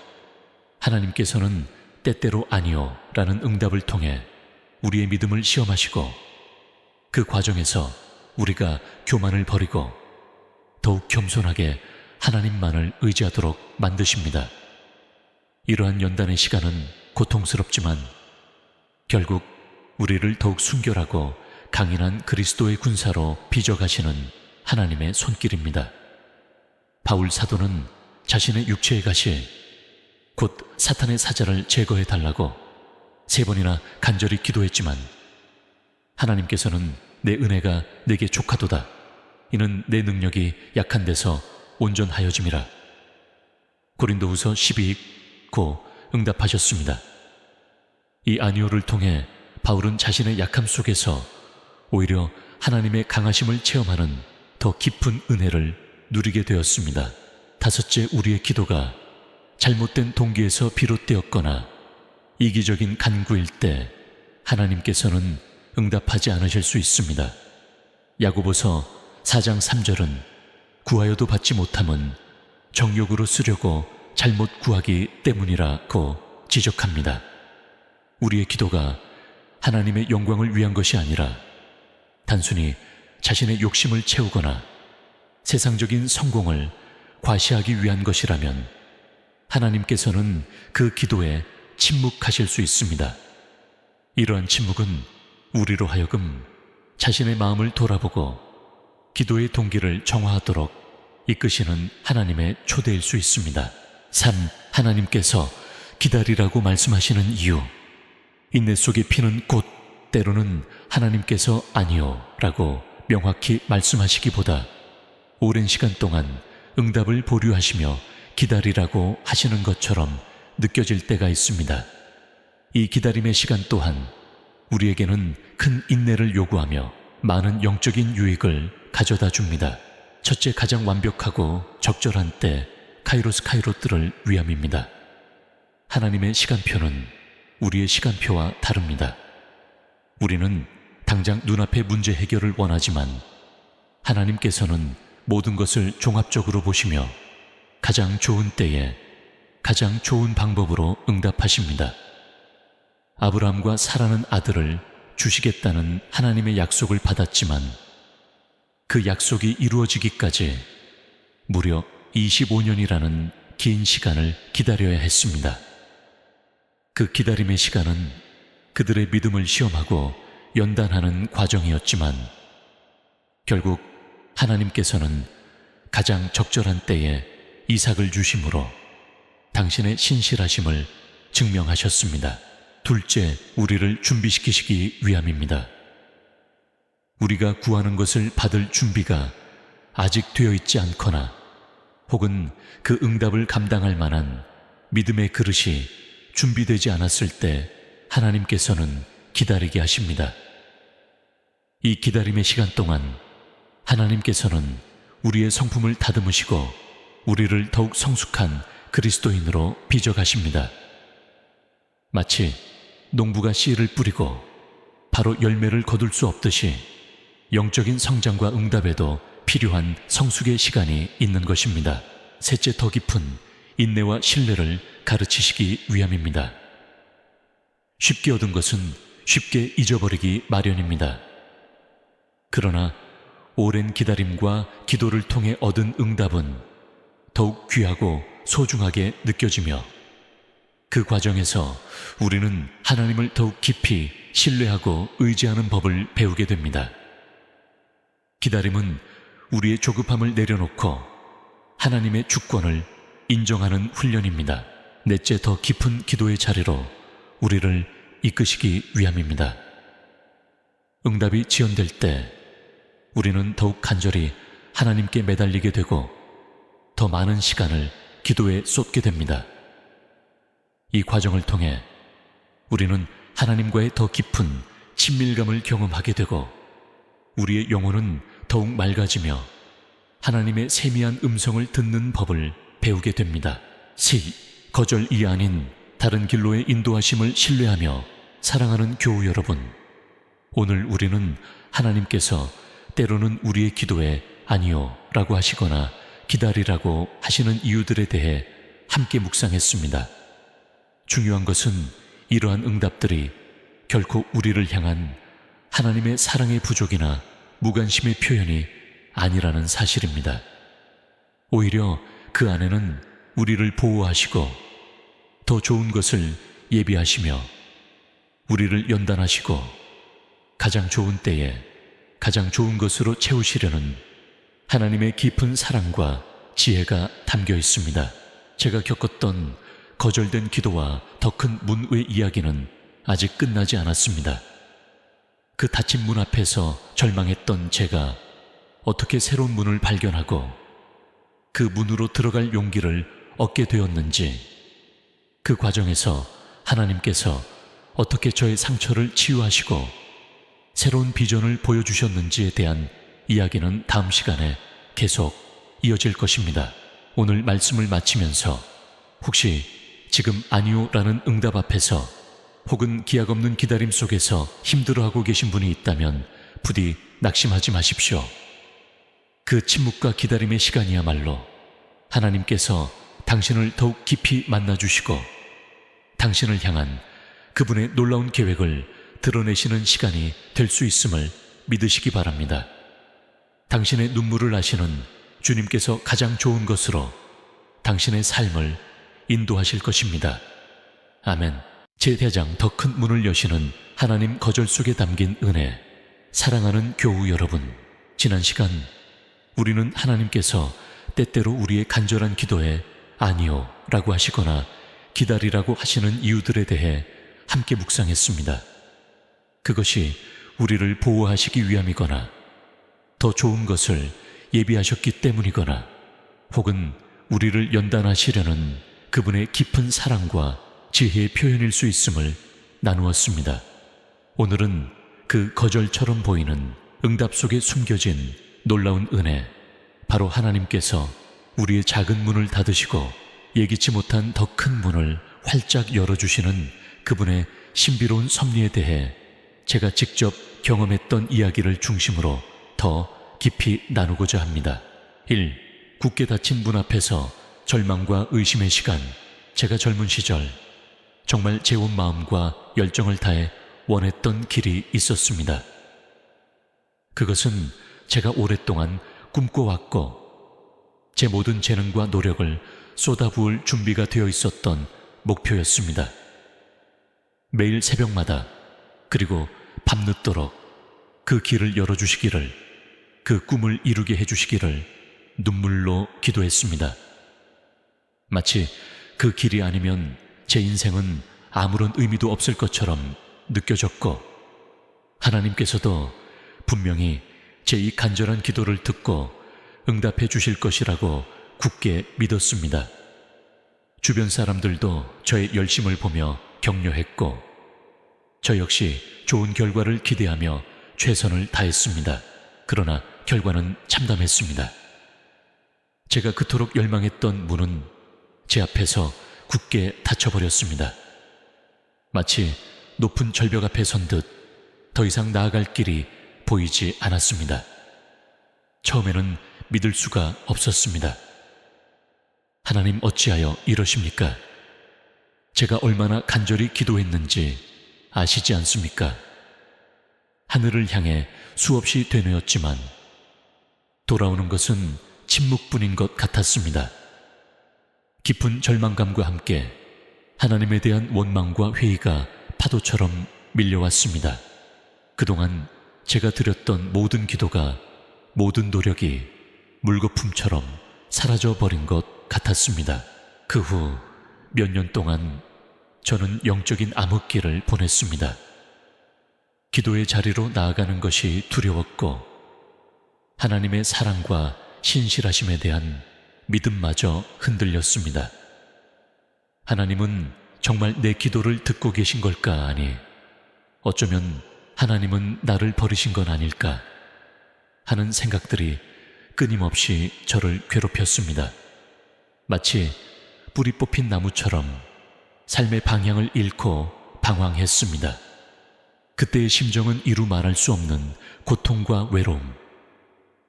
하나님께서는 때때로 아니요 라는 응답을 통해 우리의 믿음을 시험하시고 그 과정에서 우리가 교만을 버리고 더욱 겸손하게 하나님만을 의지하도록 만드십니다. 이러한 연단의 시간은 고통스럽지만 결국 우리를 더욱 순결하고 강인한 그리스도의 군사로 빚어가시는 하나님의 손길입니다. 바울 사도는 자신의 육체의 가시, 곧 사탄의 사자를 제거해 달라고 3번이나 간절히 기도했지만 하나님께서는 내 은혜가 내게 족하도다. 이는 내 능력이 약한 데서 온전하여짐이라. 고린도후서 12고 응답하셨습니다. 이 아니오를 통해 바울은 자신의 약함 속에서 오히려 하나님의 강하심을 체험하는 더 깊은 은혜를 누리게 되었습니다. 다섯째, 우리의 기도가 잘못된 동기에서 비롯되었거나 이기적인 간구일 때 하나님께서는 응답하지 않으실 수 있습니다. 야고보서 4장 3절은 구하여도 받지 못함은 정욕으로 쓰려고 잘못 구하기 때문이라고 지적합니다. 우리의 기도가 하나님의 영광을 위한 것이 아니라 단순히 자신의 욕심을 채우거나 세상적인 성공을 과시하기 위한 것이라면 하나님께서는 그 기도에 침묵하실 수 있습니다. 이러한 침묵은 우리로 하여금 자신의 마음을 돌아보고 기도의 동기를 정화하도록 이끄시는 하나님의 초대일 수 있습니다. 3. 하나님께서 기다리라고 말씀하시는 이유. 인내 속에 피는 꽃, 때로는 하나님께서 아니요 라고 명확히 말씀하시기보다 오랜 시간 동안 응답을 보류하시며 기다리라고 하시는 것처럼 느껴질 때가 있습니다. 이 기다림의 시간 또한 우리에게는 큰 인내를 요구하며 많은 영적인 유익을 가져다 줍니다. 첫째, 가장 완벽하고 적절한 때 카이로스 카이로트를 위함입니다. 하나님의 시간표는 우리의 시간표와 다릅니다. 우리는 당장 눈앞의 문제 해결을 원하지만 하나님께서는 모든 것을 종합적으로 보시며 가장 좋은 때에 가장 좋은 방법으로 응답하십니다. 아브라함과 사라는 아들을 주시겠다는 하나님의 약속을 받았지만 그 약속이 이루어지기까지 무려 25년이라는 긴 시간을 기다려야 했습니다. 그 기다림의 시간은 그들의 믿음을 시험하고 연단하는 과정이었지만 결국 하나님께서는 가장 적절한 때에 이삭을 주심으로 당신의 신실하심을 증명하셨습니다. 둘째, 우리를 준비시키시기 위함입니다. 우리가 구하는 것을 받을 준비가 아직 되어 있지 않거나 혹은 그 응답을 감당할 만한 믿음의 그릇이 준비되지 않았을 때 하나님께서는 기다리게 하십니다. 이 기다림의 시간 동안 하나님께서는 우리의 성품을 다듬으시고 우리를 더욱 성숙한 그리스도인으로 빚어가십니다. 마치 농부가 씨를 뿌리고 바로 열매를 거둘 수 없듯이 영적인 성장과 응답에도 필요한 성숙의 시간이 있는 것입니다. 셋째, 더 깊은 인내와 신뢰를 가르치시기 위함입니다. 쉽게 얻은 것은 쉽게 잊어버리기 마련입니다. 그러나 오랜 기다림과 기도를 통해 얻은 응답은 더욱 귀하고 소중하게 느껴지며 그 과정에서 우리는 하나님을 더욱 깊이 신뢰하고 의지하는 법을 배우게 됩니다. 기다림은 우리의 조급함을 내려놓고 하나님의 주권을 인정하는 훈련입니다. 넷째, 더 깊은 기도의 자리로 우리를 이끄시기 위함입니다. 응답이 지연될 때 우리는 더욱 간절히 하나님께 매달리게 되고 더 많은 시간을 기도에 쏟게 됩니다. 이 과정을 통해 우리는 하나님과의 더 깊은 친밀감을 경험하게 되고 우리의 영혼은 더욱 맑아지며 하나님의 세미한 음성을 듣는 법을 배우게 됩니다. 거절이 아닌 다른 길로의 인도하심을 신뢰하며 사랑하는 교우 여러분, 오늘 우리는 하나님께서 때로는 우리의 기도에 아니요 라고 하시거나 기다리라고 하시는 이유들에 대해 함께 묵상했습니다. 중요한 것은 이러한 응답들이 결코 우리를 향한 하나님의 사랑의 부족이나 무관심의 표현이 아니라는 사실입니다. 오히려 그 안에는 우리를 보호하시고 더 좋은 것을 예비하시며 우리를 연단하시고 가장 좋은 때에 가장 좋은 것으로 채우시려는 하나님의 깊은 사랑과 지혜가 담겨 있습니다. 제가 겪었던 거절된 기도와 더 큰 문의 이야기는 아직 끝나지 않았습니다. 그 닫힌 문 앞에서 절망했던 제가 어떻게 새로운 문을 발견하고 그 문으로 들어갈 용기를 얻게 되었는지, 그 과정에서 하나님께서 어떻게 저의 상처를 치유하시고 새로운 비전을 보여주셨는지에 대한 이야기는 다음 시간에 계속 이어질 것입니다. 오늘 말씀을 마치면서 혹시 지금 아니요라는 응답 앞에서 혹은 기약 없는 기다림 속에서 힘들어하고 계신 분이 있다면 부디 낙심하지 마십시오. 그 침묵과 기다림의 시간이야말로 하나님께서 당신을 더욱 깊이 만나주시고 당신을 향한 그분의 놀라운 계획을 드러내시는 시간이 될 수 있음을 믿으시기 바랍니다. 당신의 눈물을 아시는 주님께서 가장 좋은 것으로 당신의 삶을 인도하실 것입니다. 아멘. 제대장 더 큰 문을 여시는 하나님 거절 속에 담긴 은혜. 사랑하는 교우 여러분, 지난 시간 우리는 하나님께서 때때로 우리의 간절한 기도에 아니요 라고 하시거나 기다리라고 하시는 이유들에 대해 함께 묵상했습니다. 그것이 우리를 보호하시기 위함이거나 더 좋은 것을 예비하셨기 때문이거나 혹은 우리를 연단하시려는 그분의 깊은 사랑과 지혜의 표현일 수 있음을 나누었습니다. 오늘은 그 거절처럼 보이는 응답 속에 숨겨진 놀라운 은혜, 바로 하나님께서 우리의 작은 문을 닫으시고 예기치 못한 더 큰 문을 활짝 열어주시는 그분의 신비로운 섭리에 대해 제가 직접 경험했던 이야기를 중심으로 더 깊이 나누고자 합니다. 1. 굳게 닫힌 문 앞에서 절망과 의심의 시간. 제가 젊은 시절 정말 제 온 마음과 열정을 다해 원했던 길이 있었습니다. 그것은 제가 오랫동안 꿈꿔왔고 제 모든 재능과 노력을 쏟아부을 준비가 되어 있었던 목표였습니다. 매일 새벽마다 그리고 밤늦도록 그 길을 열어주시기를, 그 꿈을 이루게 해주시기를 눈물로 기도했습니다. 마치 그 길이 아니면 제 인생은 아무런 의미도 없을 것처럼 느껴졌고, 하나님께서도 분명히 제 이 간절한 기도를 듣고 응답해 주실 것이라고 굳게 믿었습니다. 주변 사람들도 저의 열심을 보며 격려했고, 저 역시 좋은 결과를 기대하며 최선을 다했습니다. 그러나 결과는 참담했습니다. 제가 그토록 열망했던 문은 제 앞에서 굳게 닫혀버렸습니다. 마치 높은 절벽 앞에 선 듯 더 이상 나아갈 길이 보이지 않았습니다. 처음에는 믿을 수가 없었습니다. 하나님, 어찌하여 이러십니까? 제가 얼마나 간절히 기도했는지 아시지 않습니까? 하늘을 향해 수없이 되뇌었지만 돌아오는 것은 침묵뿐인 것 같았습니다. 깊은 절망감과 함께 하나님에 대한 원망과 회의가 파도처럼 밀려왔습니다. 그동안 제가 드렸던 모든 기도가, 모든 노력이 물거품처럼 사라져버린 것 같았습니다. 그 후 몇 년 동안 저는 영적인 암흑기를 보냈습니다. 기도의 자리로 나아가는 것이 두려웠고, 하나님의 사랑과 신실하심에 대한 믿음마저 흔들렸습니다. 하나님은 정말 내 기도를 듣고 계신 걸까? 아니, 어쩌면 하나님은 나를 버리신 건 아닐까 하는 생각들이 끊임없이 저를 괴롭혔습니다. 마치 뿌리 뽑힌 나무처럼 삶의 방향을 잃고 방황했습니다. 그때의 심정은 이루 말할 수 없는 고통과 외로움,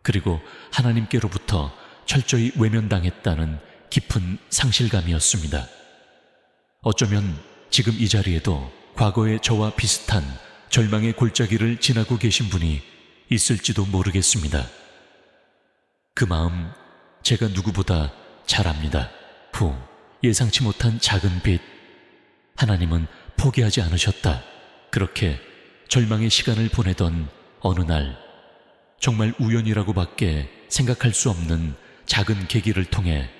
그리고 하나님께로부터 철저히 외면당했다는 깊은 상실감이었습니다. 어쩌면 지금 이 자리에도 과거의 저와 비슷한 절망의 골짜기를 지나고 계신 분이 있을지도 모르겠습니다. 그 마음 제가 누구보다 잘 압니다. 예상치 못한 작은 빛, 하나님은 포기하지 않으셨다. 그렇게 절망의 시간을 보내던 어느 날, 정말 우연이라고밖에 생각할 수 없는 작은 계기를 통해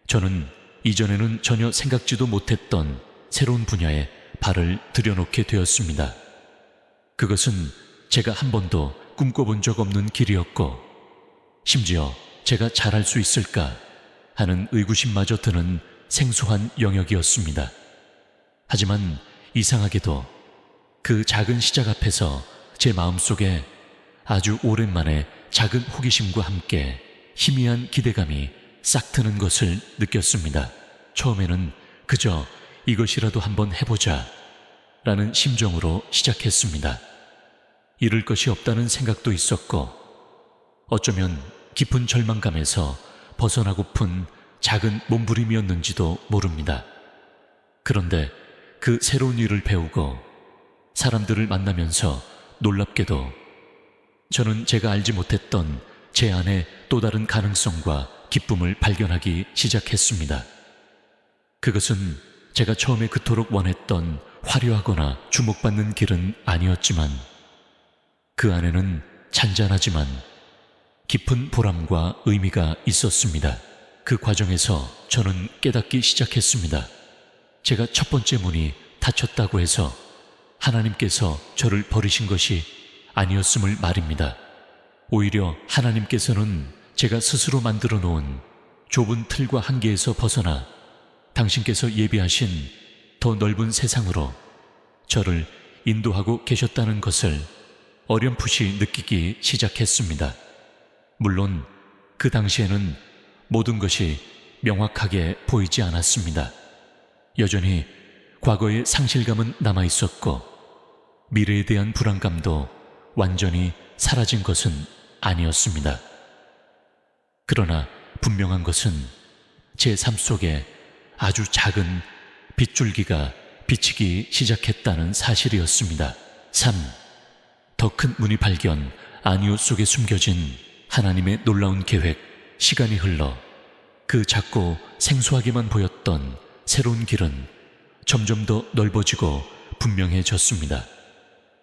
저는 이전에는 전혀 생각지도 못했던 새로운 분야에 발을 들여놓게 되었습니다. 그것은 제가 한 번도 꿈꿔본 적 없는 길이었고, 심지어 제가 잘할 수 있을까 하는 의구심마저 드는 생소한 영역이었습니다. 하지만 이상하게도 그 작은 시작 앞에서 제 마음속에 아주 오랜만에 작은 호기심과 함께 희미한 기대감이 싹 트는 것을 느꼈습니다. 처음에는 그저 이것이라도 한번 해보자 라는 심정으로 시작했습니다. 잃을 것이 없다는 생각도 있었고, 어쩌면 깊은 절망감에서 벗어나고픈 작은 몸부림이었는지도 모릅니다. 그런데 그 새로운 일을 배우고 사람들을 만나면서 놀랍게도 저는 제가 알지 못했던 제 안에 또 다른 가능성과 기쁨을 발견하기 시작했습니다. 그것은 제가 처음에 그토록 원했던 화려하거나 주목받는 길은 아니었지만, 그 안에는 잔잔하지만 깊은 보람과 의미가 있었습니다. 그 과정에서 저는 깨닫기 시작했습니다. 제가 첫 번째 문이 닫혔다고 해서 하나님께서 저를 버리신 것이 아니었음을 말입니다. 오히려 하나님께서는 제가 스스로 만들어 놓은 좁은 틀과 한계에서 벗어나 당신께서 예비하신 더 넓은 세상으로 저를 인도하고 계셨다는 것을 어렴풋이 느끼기 시작했습니다. 물론 그 당시에는 모든 것이 명확하게 보이지 않았습니다. 여전히 과거의 상실감은 남아있었고, 미래에 대한 불안감도 완전히 사라진 것은 아니었습니다. 그러나 분명한 것은 제 삶 속에 아주 작은 빗줄기가 비치기 시작했다는 사실이었습니다. 3. 더 큰 문이 발견, 안이오 속에 숨겨진 하나님의 놀라운 계획. 시간이 흘러 그 작고 생소하게만 보였던 새로운 길은 점점 더 넓어지고 분명해졌습니다.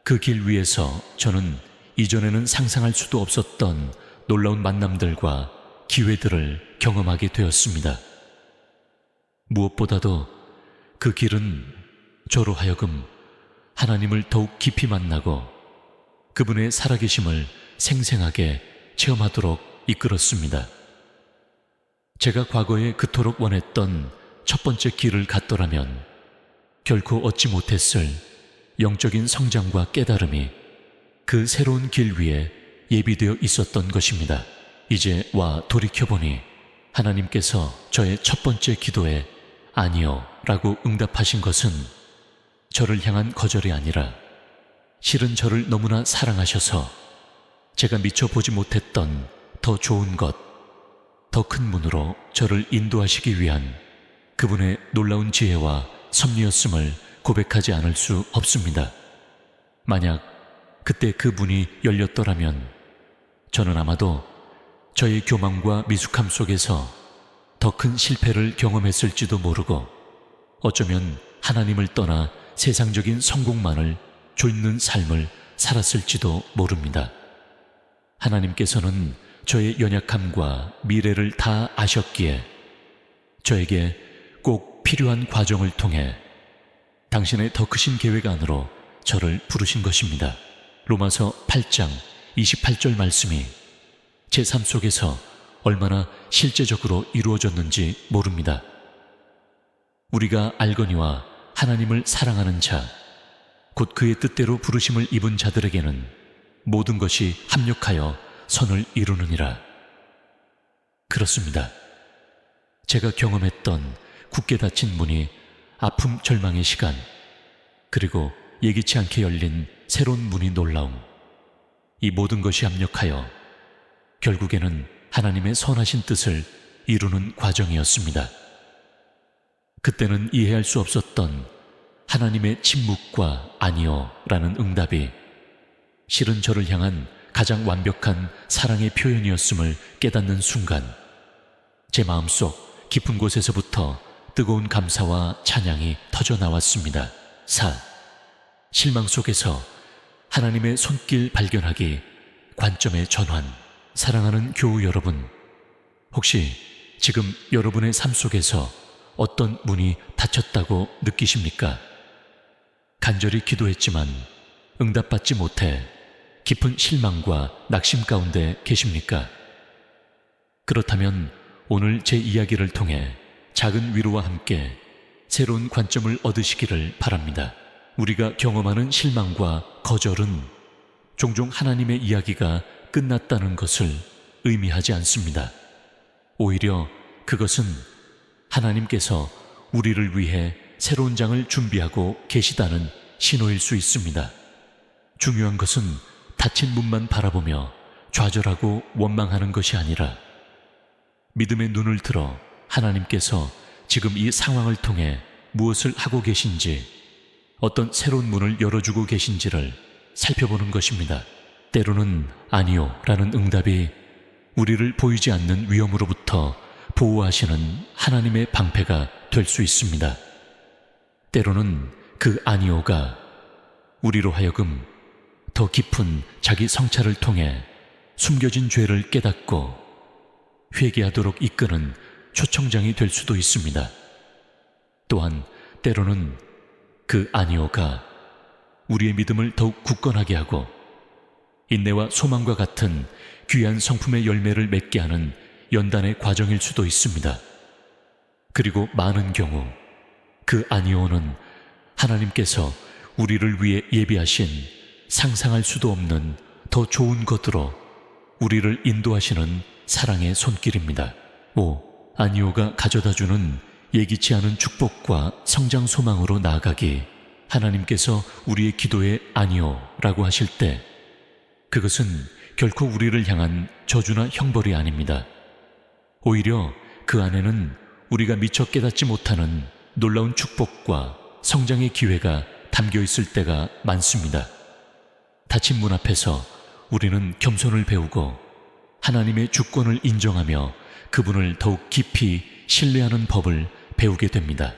그 길 위에서 저는 이전에는 상상할 수도 없었던 놀라운 만남들과 기회들을 경험하게 되었습니다. 무엇보다도 그 길은 저로 하여금 하나님을 더욱 깊이 만나고 그분의 살아계심을 생생하게 체험하도록 이끌었습니다. 제가 과거에 그토록 원했던 첫 번째 길을 갔더라면 결코 얻지 못했을 영적인 성장과 깨달음이 그 새로운 길 위에 예비되어 있었던 것입니다. 이제 와 돌이켜보니 하나님께서 저의 첫 번째 기도에 아니요 라고 응답하신 것은 저를 향한 거절이 아니라 실은 저를 너무나 사랑하셔서 제가 미처 보지 못했던 더 좋은 것, 더 큰 문으로 저를 인도하시기 위한 그분의 놀라운 지혜와 섭리였음을 고백하지 않을 수 없습니다. 만약 그때 그 문이 열렸더라면 저는 아마도 저의 교만과 미숙함 속에서 더 큰 실패를 경험했을지도 모르고 어쩌면 하나님을 떠나 세상적인 성공만을 좇는 삶을 살았을지도 모릅니다. 하나님께서는 저의 연약함과 미래를 다 아셨기에 저에게 꼭 필요한 과정을 통해 당신의 더 크신 계획 안으로 저를 부르신 것입니다. 로마서 8장 28절 말씀이 제 삶 속에서 얼마나 실제적으로 이루어졌는지 모릅니다. 우리가 알거니와 하나님을 사랑하는 자, 곧 그의 뜻대로 부르심을 입은 자들에게는 모든 것이 합력하여 선을 이루느니라. 그렇습니다. 제가 경험했던 굳게 닫힌 문이 아픔 절망의 시간, 그리고 예기치 않게 열린 새로운 문이 놀라움, 이 모든 것이 합력하여 결국에는 하나님의 선하신 뜻을 이루는 과정이었습니다. 그때는 이해할 수 없었던 하나님의 침묵과 아니요 라는 응답이 실은 저를 향한 가장 완벽한 사랑의 표현이었음을 깨닫는 순간 제 마음속 깊은 곳에서부터 뜨거운 감사와 찬양이 터져 나왔습니다. 4. 실망 속에서 하나님의 손길 발견하기 관점의 전환. 사랑하는 교우 여러분, 혹시 지금 여러분의 삶 속에서 어떤 문이 닫혔다고 느끼십니까? 간절히 기도했지만 응답받지 못해 깊은 실망과 낙심 가운데 계십니까? 그렇다면 오늘 제 이야기를 통해 작은 위로와 함께 새로운 관점을 얻으시기를 바랍니다. 우리가 경험하는 실망과 거절은 종종 하나님의 이야기가 끝났다는 것을 의미하지 않습니다. 오히려 그것은 하나님께서 우리를 위해 새로운 장을 준비하고 계시다는 신호일 수 있습니다. 중요한 것은 닫힌 문만 바라보며 좌절하고 원망하는 것이 아니라 믿음의 눈을 들어 하나님께서 지금 이 상황을 통해 무엇을 하고 계신지, 어떤 새로운 문을 열어주고 계신지를 살펴보는 것입니다. 때로는 아니요 라는 응답이 우리를 보이지 않는 위험으로부터 보호하시는 하나님의 방패가 될 수 있습니다. 때로는 그 아니요가 우리로 하여금 더 깊은 자기 성찰을 통해 숨겨진 죄를 깨닫고 회개하도록 이끄는 초청장이 될 수도 있습니다. 또한 때로는 그 아니요가 우리의 믿음을 더욱 굳건하게 하고 인내와 소망과 같은 귀한 성품의 열매를 맺게 하는 연단의 과정일 수도 있습니다. 그리고 많은 경우 그 아니오는 하나님께서 우리를 위해 예비하신 상상할 수도 없는 더 좋은 것으로 우리를 인도하시는 사랑의 손길입니다. 5. 아니오가 가져다주는 예기치 않은 축복과 성장 소망으로 나아가기. 하나님께서 우리의 기도에 아니오라고 하실 때 그것은 결코 우리를 향한 저주나 형벌이 아닙니다. 오히려 그 안에는 우리가 미처 깨닫지 못하는 놀라운 축복과 성장의 기회가 담겨 있을 때가 많습니다. 닫힌 문 앞에서 우리는 겸손을 배우고 하나님의 주권을 인정하며 그분을 더욱 깊이 신뢰하는 법을 배우게 됩니다.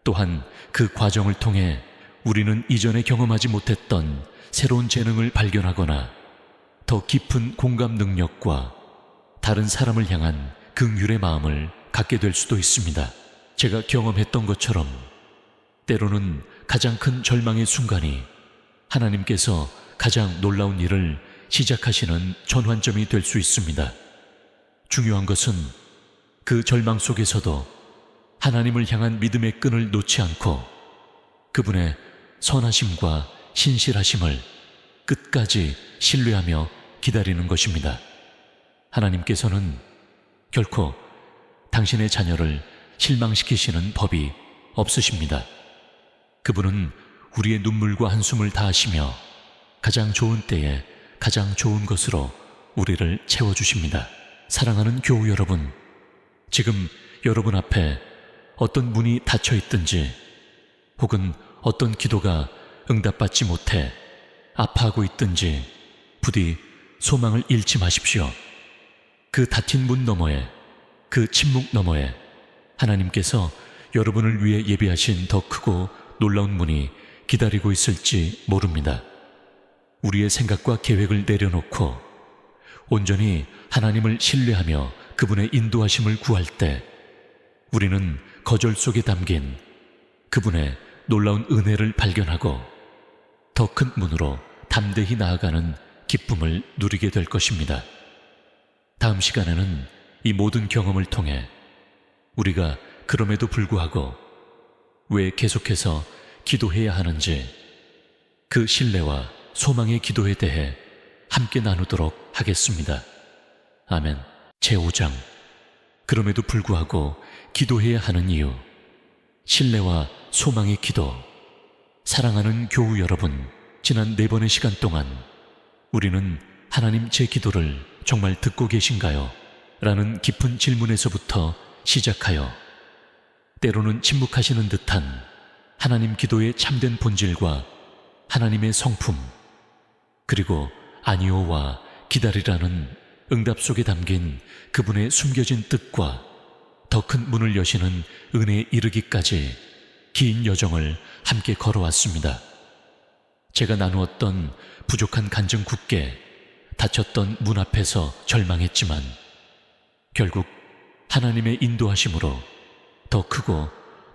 또한 그 과정을 통해 우리는 이전에 경험하지 못했던 새로운 재능을 발견하거나 더 깊은 공감 능력과 다른 사람을 향한 긍휼의 마음을 갖게 될 수도 있습니다. 제가 경험했던 것처럼 때로는 가장 큰 절망의 순간이 하나님께서 가장 놀라운 일을 시작하시는 전환점이 될 수 있습니다. 중요한 것은 그 절망 속에서도 하나님을 향한 믿음의 끈을 놓지 않고 그분의 선하심과 신실하심을 끝까지 신뢰하며 기다리는 것입니다. 하나님께서는 결코 당신의 자녀를 실망시키시는 법이 없으십니다. 그분은 우리의 눈물과 한숨을 다하시며 가장 좋은 때에 가장 좋은 것으로 우리를 채워주십니다. 사랑하는 교우 여러분, 지금 여러분 앞에 어떤 문이 닫혀 있든지 혹은 어떤 기도가 응답받지 못해 아파하고 있든지 부디 소망을 잃지 마십시오. 그 닫힌 문 너머에, 그 침묵 너머에 하나님께서 여러분을 위해 예비하신 더 크고 놀라운 문이 기다리고 있을지 모릅니다. 우리의 생각과 계획을 내려놓고 온전히 하나님을 신뢰하며 그분의 인도하심을 구할 때 우리는 거절 속에 담긴 그분의 놀라운 은혜를 발견하고 더 큰 문으로 담대히 나아가는 기쁨을 누리게 될 것입니다. 다음 시간에는 이 모든 경험을 통해 우리가 그럼에도 불구하고 왜 계속해서 기도해야 하는지 그 신뢰와 소망의 기도에 대해 함께 나누도록 하겠습니다. 아멘. 제5장 그럼에도 불구하고 기도해야 하는 이유. 신뢰와 소망의 기도. 사랑하는 교우 여러분, 지난 4번의 시간 동안 우리는 하나님 제 기도를 정말 듣고 계신가요? 라는 깊은 질문에서부터 시작하여 때로는 침묵하시는 듯한 하나님 기도의 참된 본질과 하나님의 성품, 그리고 아니오와 기다리라는 응답 속에 담긴 그분의 숨겨진 뜻과 더 큰 문을 여시는 은혜에 이르기까지 긴 여정을 함께 걸어왔습니다. 제가 나누었던 부족한 간증 굳게 닫혔던 문 앞에서 절망했지만 결국 하나님의 인도하심으로 더 크고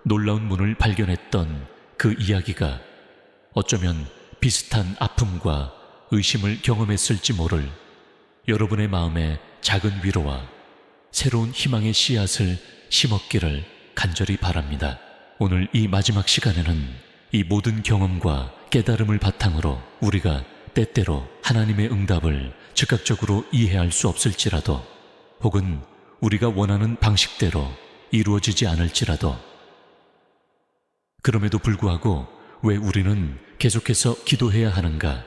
놀라운 문을 발견했던 그 이야기가 어쩌면 비슷한 아픔과 의심을 경험했을지 모를 여러분의 마음에 작은 위로와 새로운 희망의 씨앗을 심었기를 간절히 바랍니다. 오늘 이 마지막 시간에는 이 모든 경험과 깨달음을 바탕으로 우리가 때때로 하나님의 응답을 즉각적으로 이해할 수 없을지라도 혹은 우리가 원하는 방식대로 이루어지지 않을지라도 그럼에도 불구하고 왜 우리는 계속해서 기도해야 하는가?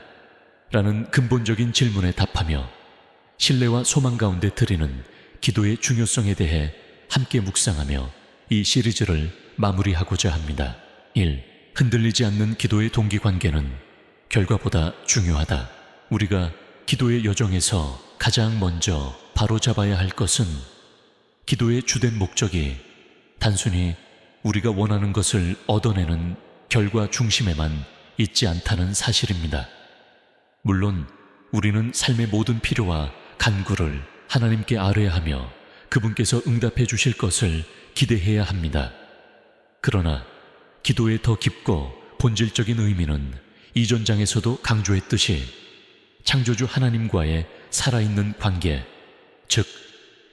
라는 근본적인 질문에 답하며 신뢰와 소망 가운데 드리는 기도의 중요성에 대해 함께 묵상하며 이 시리즈를 마무리하고자 합니다. 1. 흔들리지 않는 기도의 동기관계는 결과보다 중요하다. 우리가 기도의 여정에서 가장 먼저 바로잡아야 할 것은 기도의 주된 목적이 단순히 우리가 원하는 것을 얻어내는 결과 중심에만 있지 않다는 사실입니다. 물론 우리는 삶의 모든 필요와 간구를 하나님께 아뢰야 하며 그분께서 응답해 주실 것을 기대해야 합니다. 그러나 기도의 더 깊고 본질적인 의미는 이전 장에서도 강조했듯이 창조주 하나님과의 살아있는 관계, 즉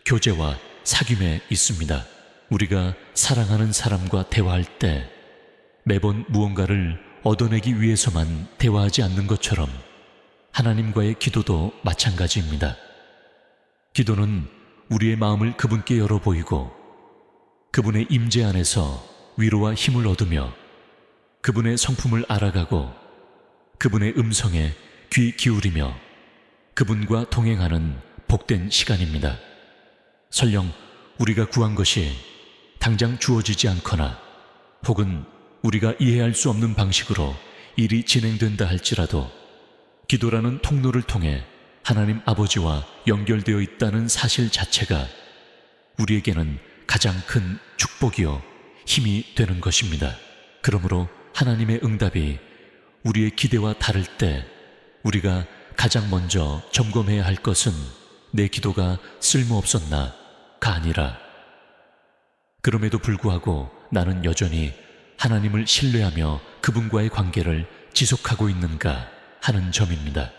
교제와 사귐에 있습니다. 우리가 사랑하는 사람과 대화할 때 매번 무언가를 얻어내기 위해서만 대화하지 않는 것처럼 하나님과의 기도도 마찬가지입니다. 기도는 우리의 마음을 그분께 열어 보이고 그분의 임재 안에서 위로와 힘을 얻으며 그분의 성품을 알아가고 그분의 음성에 귀 기울이며 그분과 동행하는 복된 시간입니다. 설령 우리가 구한 것이 당장 주어지지 않거나 혹은 우리가 이해할 수 없는 방식으로 일이 진행된다 할지라도 기도라는 통로를 통해 하나님 아버지와 연결되어 있다는 사실 자체가 우리에게는 가장 큰 축복이요 힘이 되는 것입니다. 그러므로 하나님의 응답이 우리의 기대와 다를 때 우리가 가장 먼저 점검해야 할 것은 내 기도가 쓸모없었나가 아니라 그럼에도 불구하고 나는 여전히 하나님을 신뢰하며 그분과의 관계를 지속하고 있는가 하는 점입니다.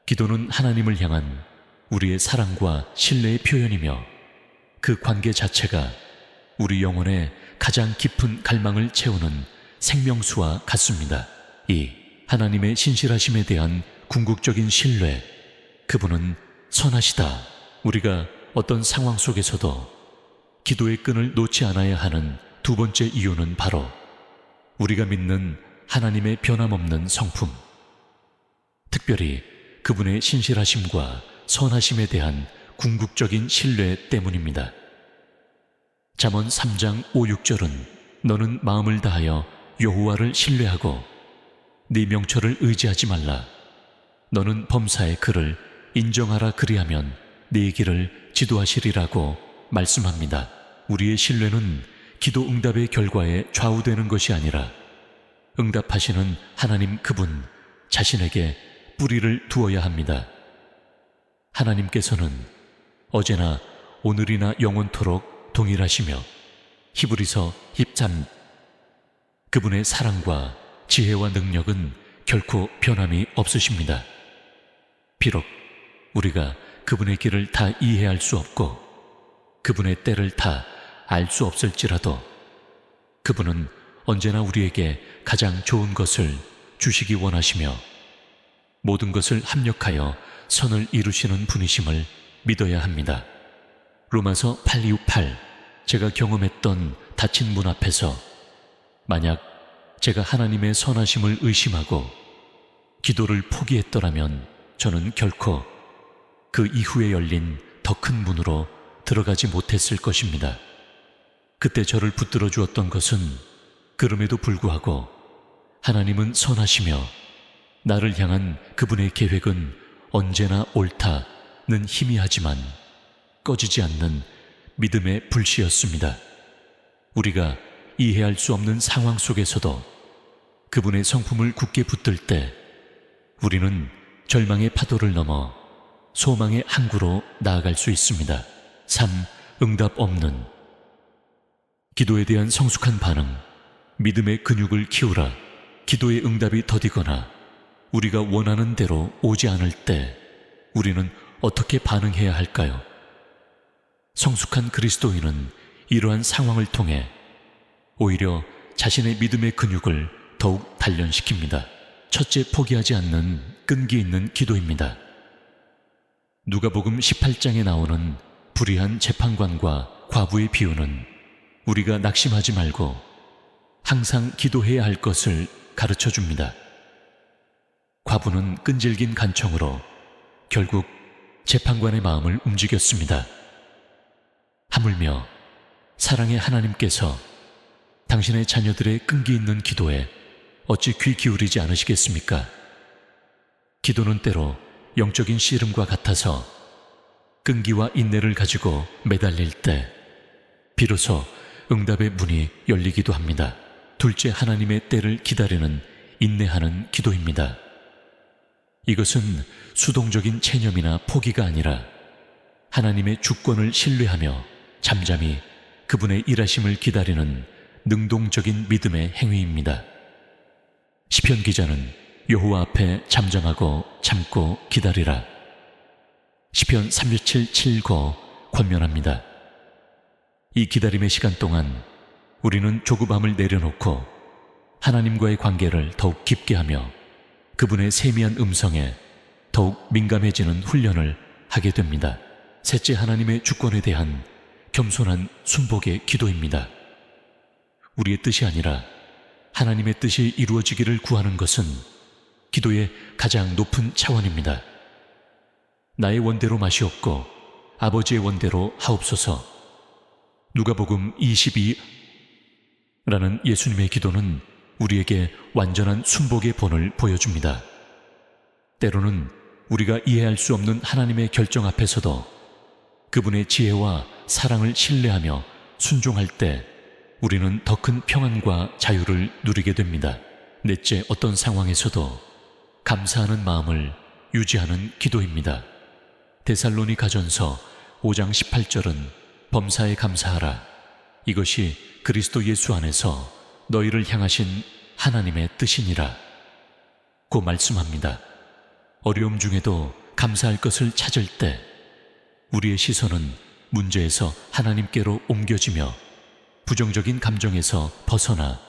기도는 하나님을 향한 우리의 사랑과 신뢰의 표현이며 그 관계 자체가 우리 영혼의 가장 깊은 갈망을 채우는 생명수와 같습니다. 이 하나님의 신실하심에 대한 궁극적인 신뢰, 그분은 선하시다. 우리가 어떤 상황 속에서도 기도의 끈을 놓지 않아야 하는 두 번째 이유는 바로 우리가 믿는 하나님의 변함없는 성품, 특별히 그분의 신실하심과 선하심에 대한 궁극적인 신뢰 때문입니다. 잠언 3장 5, 6절은 너는 마음을 다하여 여호와를 신뢰하고 네 명철을 의지하지 말라. 너는 범사의 그를 인정하라. 그리하면 네 길을 지도하시리라고 말씀합니다. 우리의 신뢰는 기도 응답의 결과에 좌우되는 것이 아니라 응답하시는 하나님 그분 자신에게 뿌리를 두어야 합니다. 하나님께서는 어제나 오늘이나 영원토록 동일하시며 히브리서 13 그분의 사랑과 지혜와 능력은 결코 변함이 없으십니다. 비록 우리가 그분의 길을 다 이해할 수 없고 그분의 때를 다 알 수 없을지라도 그분은 언제나 우리에게 가장 좋은 것을 주시기 원하시며 모든 것을 합력하여 선을 이루시는 분이심을 믿어야 합니다. 로마서 8:28 제가 경험했던 닫힌 문 앞에서 만약 제가 하나님의 선하심을 의심하고 기도를 포기했더라면 저는 결코 그 이후에 열린 더 큰 문으로 들어가지 못했을 것입니다. 그때 저를 붙들어 주었던 것은 그럼에도 불구하고 하나님은 선하시며 나를 향한 그분의 계획은 언제나 옳다는 희미하지만 꺼지지 않는 믿음의 불씨였습니다. 우리가 이해할 수 없는 상황 속에서도 그분의 성품을 굳게 붙들 때 우리는 절망의 파도를 넘어 소망의 항구로 나아갈 수 있습니다. 3. 응답 없는 기도에 대한 성숙한 반응. 믿음의 근육을 키우라. 기도의 응답이 더디거나 우리가 원하는 대로 오지 않을 때 우리는 어떻게 반응해야 할까요? 성숙한 그리스도인은 이러한 상황을 통해 오히려 자신의 믿음의 근육을 더욱 단련시킵니다. 첫째, 포기하지 않는 끈기 있는 기도입니다. 누가복음 18장에 나오는 불의한 재판관과 과부의 비유는 우리가 낙심하지 말고 항상 기도해야 할 것을 가르쳐 줍니다. 과부는 끈질긴 간청으로 결국 재판관의 마음을 움직였습니다. 하물며 사랑의 하나님께서 당신의 자녀들의 끈기 있는 기도에 어찌 귀 기울이지 않으시겠습니까? 기도는 때로 영적인 씨름과 같아서 끈기와 인내를 가지고 매달릴 때 비로소 응답의 문이 열리기도 합니다. 둘째, 하나님의 때를 기다리는 인내하는 기도입니다. 이것은 수동적인 체념이나 포기가 아니라 하나님의 주권을 신뢰하며 잠잠히 그분의 일하심을 기다리는 능동적인 믿음의 행위입니다. 시편 기자는 여호와 앞에 잠잠하고 참고 기다리라. 시편 37:7고 권면합니다. 이 기다림의 시간 동안 우리는 조급함을 내려놓고 하나님과의 관계를 더욱 깊게 하며 그분의 세미한 음성에 더욱 민감해지는 훈련을 하게 됩니다. 셋째, 하나님의 주권에 대한 겸손한 순복의 기도입니다. 우리의 뜻이 아니라 하나님의 뜻이 이루어지기를 구하는 것은 기도의 가장 높은 차원입니다. 나의 원대로 마시옵고 아버지의 원대로 하옵소서. 누가복음 22라는 예수님의 기도는 우리에게 완전한 순복의 본을 보여줍니다. 때로는 우리가 이해할 수 없는 하나님의 결정 앞에서도 그분의 지혜와 사랑을 신뢰하며 순종할 때 우리는 더 큰 평안과 자유를 누리게 됩니다. 넷째, 어떤 상황에서도 감사하는 마음을 유지하는 기도입니다. 데살로니가전서 5장 18절은 범사에 감사하라. 이것이 그리스도 예수 안에서 너희를 향하신 하나님의 뜻이니라. 고 말씀합니다. 어려움 중에도 감사할 것을 찾을 때 우리의 시선은 문제에서 하나님께로 옮겨지며 부정적인 감정에서 벗어나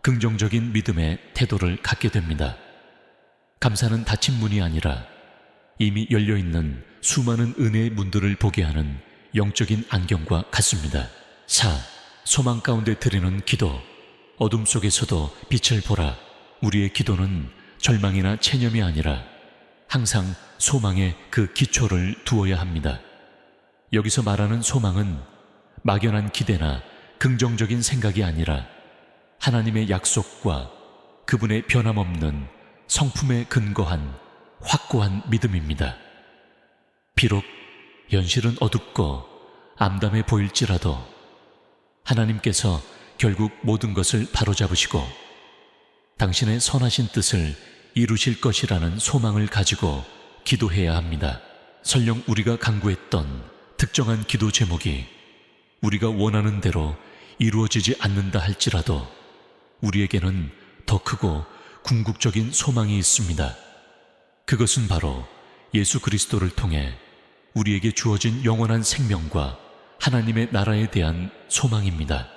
긍정적인 믿음의 태도를 갖게 됩니다. 감사는 닫힌 문이 아니라 이미 열려있는 수많은 은혜의 문들을 보게 하는 영적인 안경과 같습니다. 4. 소망 가운데 드리는 기도. 어둠 속에서도 빛을 보라. 우리의 기도는 절망이나 체념이 아니라 항상 소망의 그 기초를 두어야 합니다. 여기서 말하는 소망은 막연한 기대나 긍정적인 생각이 아니라 하나님의 약속과 그분의 변함없는 성품에 근거한 확고한 믿음입니다. 비록 현실은 어둡고 암담해 보일지라도 하나님께서 결국 모든 것을 바로잡으시고 당신의 선하신 뜻을 이루실 것이라는 소망을 가지고 기도해야 합니다. 설령 우리가 간구했던 특정한 기도 제목이 우리가 원하는 대로 이루어지지 않는다 할지라도 우리에게는 더 크고 궁극적인 소망이 있습니다. 그것은 바로 예수 그리스도를 통해 우리에게 주어진 영원한 생명과 하나님의 나라에 대한 소망입니다.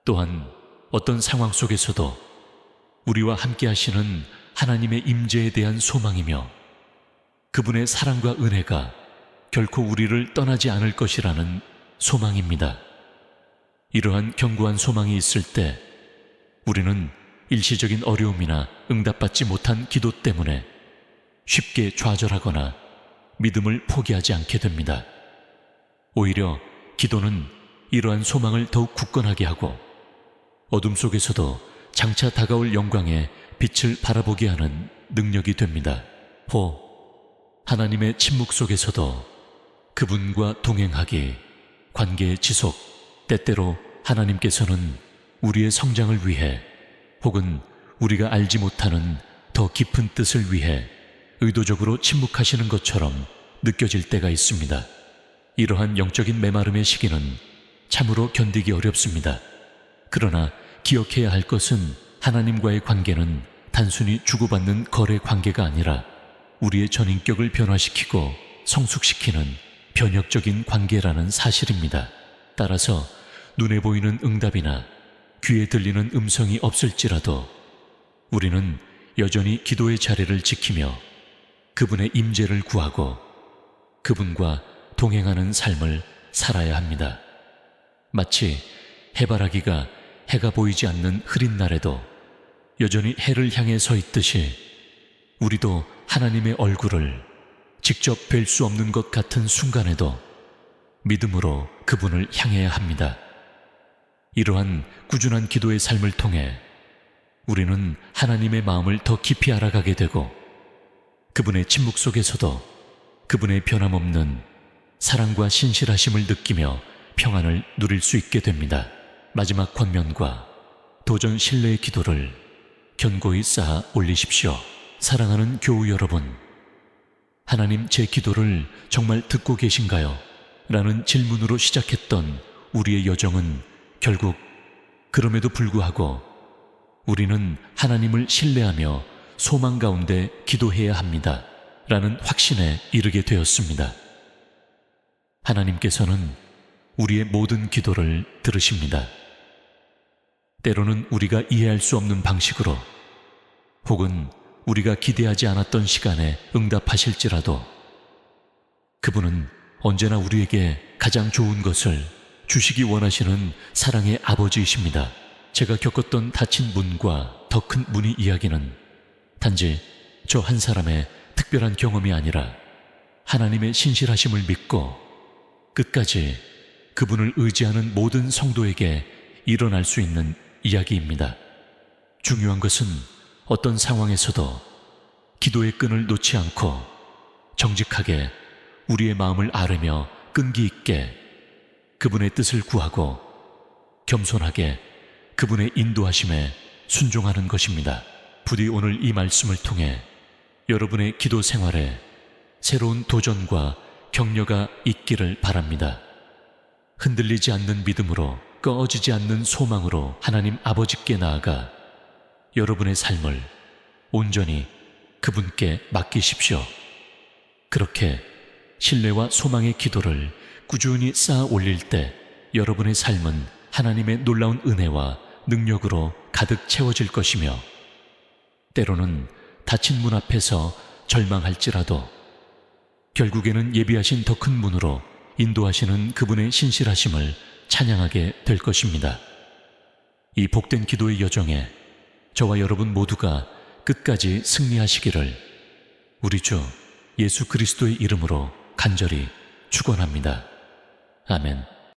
또한 어떤 상황 속에서도 우리와 함께 하시는 하나님의 임재에 대한 소망이며 그분의 사랑과 은혜가 결코 우리를 떠나지 않을 것이라는 소망입니다. 이러한 견고한 소망이 있을 때 우리는 일시적인 어려움이나 응답받지 못한 기도 때문에 쉽게 좌절하거나 믿음을 포기하지 않게 됩니다. 오히려 기도는 이러한 소망을 더욱 굳건하게 하고 어둠 속에서도 장차 다가올 영광의 빛을 바라보게 하는 능력이 됩니다. 하나님의 침묵 속에서도 그분과 동행하기, 관계의 지속, 때때로 하나님께서는 우리의 성장을 위해 혹은 우리가 알지 못하는 더 깊은 뜻을 위해 의도적으로 침묵하시는 것처럼 느껴질 때가 있습니다. 이러한 영적인 메마름의 시기는 참으로 견디기 어렵습니다. 그러나 기억해야 할 것은 하나님과의 관계는 단순히 주고받는 거래 관계가 아니라 우리의 전인격을 변화시키고 성숙시키는 변혁적인 관계라는 사실입니다. 따라서 눈에 보이는 응답이나 귀에 들리는 음성이 없을지라도 우리는 여전히 기도의 자리를 지키며 그분의 임재를 구하고 그분과 동행하는 삶을 살아야 합니다. 마치 해바라기가 해가 보이지 않는 흐린 날에도 여전히 해를 향해 서 있듯이 우리도 하나님의 얼굴을 직접 뵐 수 없는 것 같은 순간에도 믿음으로 그분을 향해야 합니다. 이러한 꾸준한 기도의 삶을 통해 우리는 하나님의 마음을 더 깊이 알아가게 되고 그분의 침묵 속에서도 그분의 변함없는 사랑과 신실하심을 느끼며 평안을 누릴 수 있게 됩니다. 마지막 권면과 도전 신뢰의 기도를 견고히 쌓아 올리십시오. 사랑하는 교우 여러분, 하나님 제 기도를 정말 듣고 계신가요? 라는 질문으로 시작했던 우리의 여정은 결국 그럼에도 불구하고 우리는 하나님을 신뢰하며 소망 가운데 기도해야 합니다. 라는 확신에 이르게 되었습니다. 하나님께서는 우리의 모든 기도를 들으십니다. 때로는 우리가 이해할 수 없는 방식으로 혹은 우리가 기대하지 않았던 시간에 응답하실지라도 그분은 언제나 우리에게 가장 좋은 것을 주시기 원하시는 사랑의 아버지이십니다. 제가 겪었던 닫힌 문과 더 큰 문의 이야기는 단지 저 한 사람의 특별한 경험이 아니라 하나님의 신실하심을 믿고 끝까지 그분을 의지하는 모든 성도에게 일어날 수 있는 이야기입니다. 중요한 것은 어떤 상황에서도 기도의 끈을 놓지 않고 정직하게 우리의 마음을 아뢰며 끈기 있게 그분의 뜻을 구하고 겸손하게 그분의 인도하심에 순종하는 것입니다. 부디 오늘 이 말씀을 통해 여러분의 기도 생활에 새로운 도전과 격려가 있기를 바랍니다. 흔들리지 않는 믿음으로, 꺼지지 않는 소망으로 하나님 아버지께 나아가 여러분의 삶을 온전히 그분께 맡기십시오. 그렇게 신뢰와 소망의 기도를 꾸준히 쌓아 올릴 때 여러분의 삶은 하나님의 놀라운 은혜와 능력으로 가득 채워질 것이며, 때로는 닫힌 문 앞에서 절망할지라도 결국에는 예비하신 더 큰 문으로 인도하시는 그분의 신실하심을 찬양하게 될 것입니다. 이 복된 기도의 여정에 저와 여러분 모두가 끝까지 승리하시기를 우리 주 예수 그리스도의 이름으로 간절히 축원합니다. 아멘.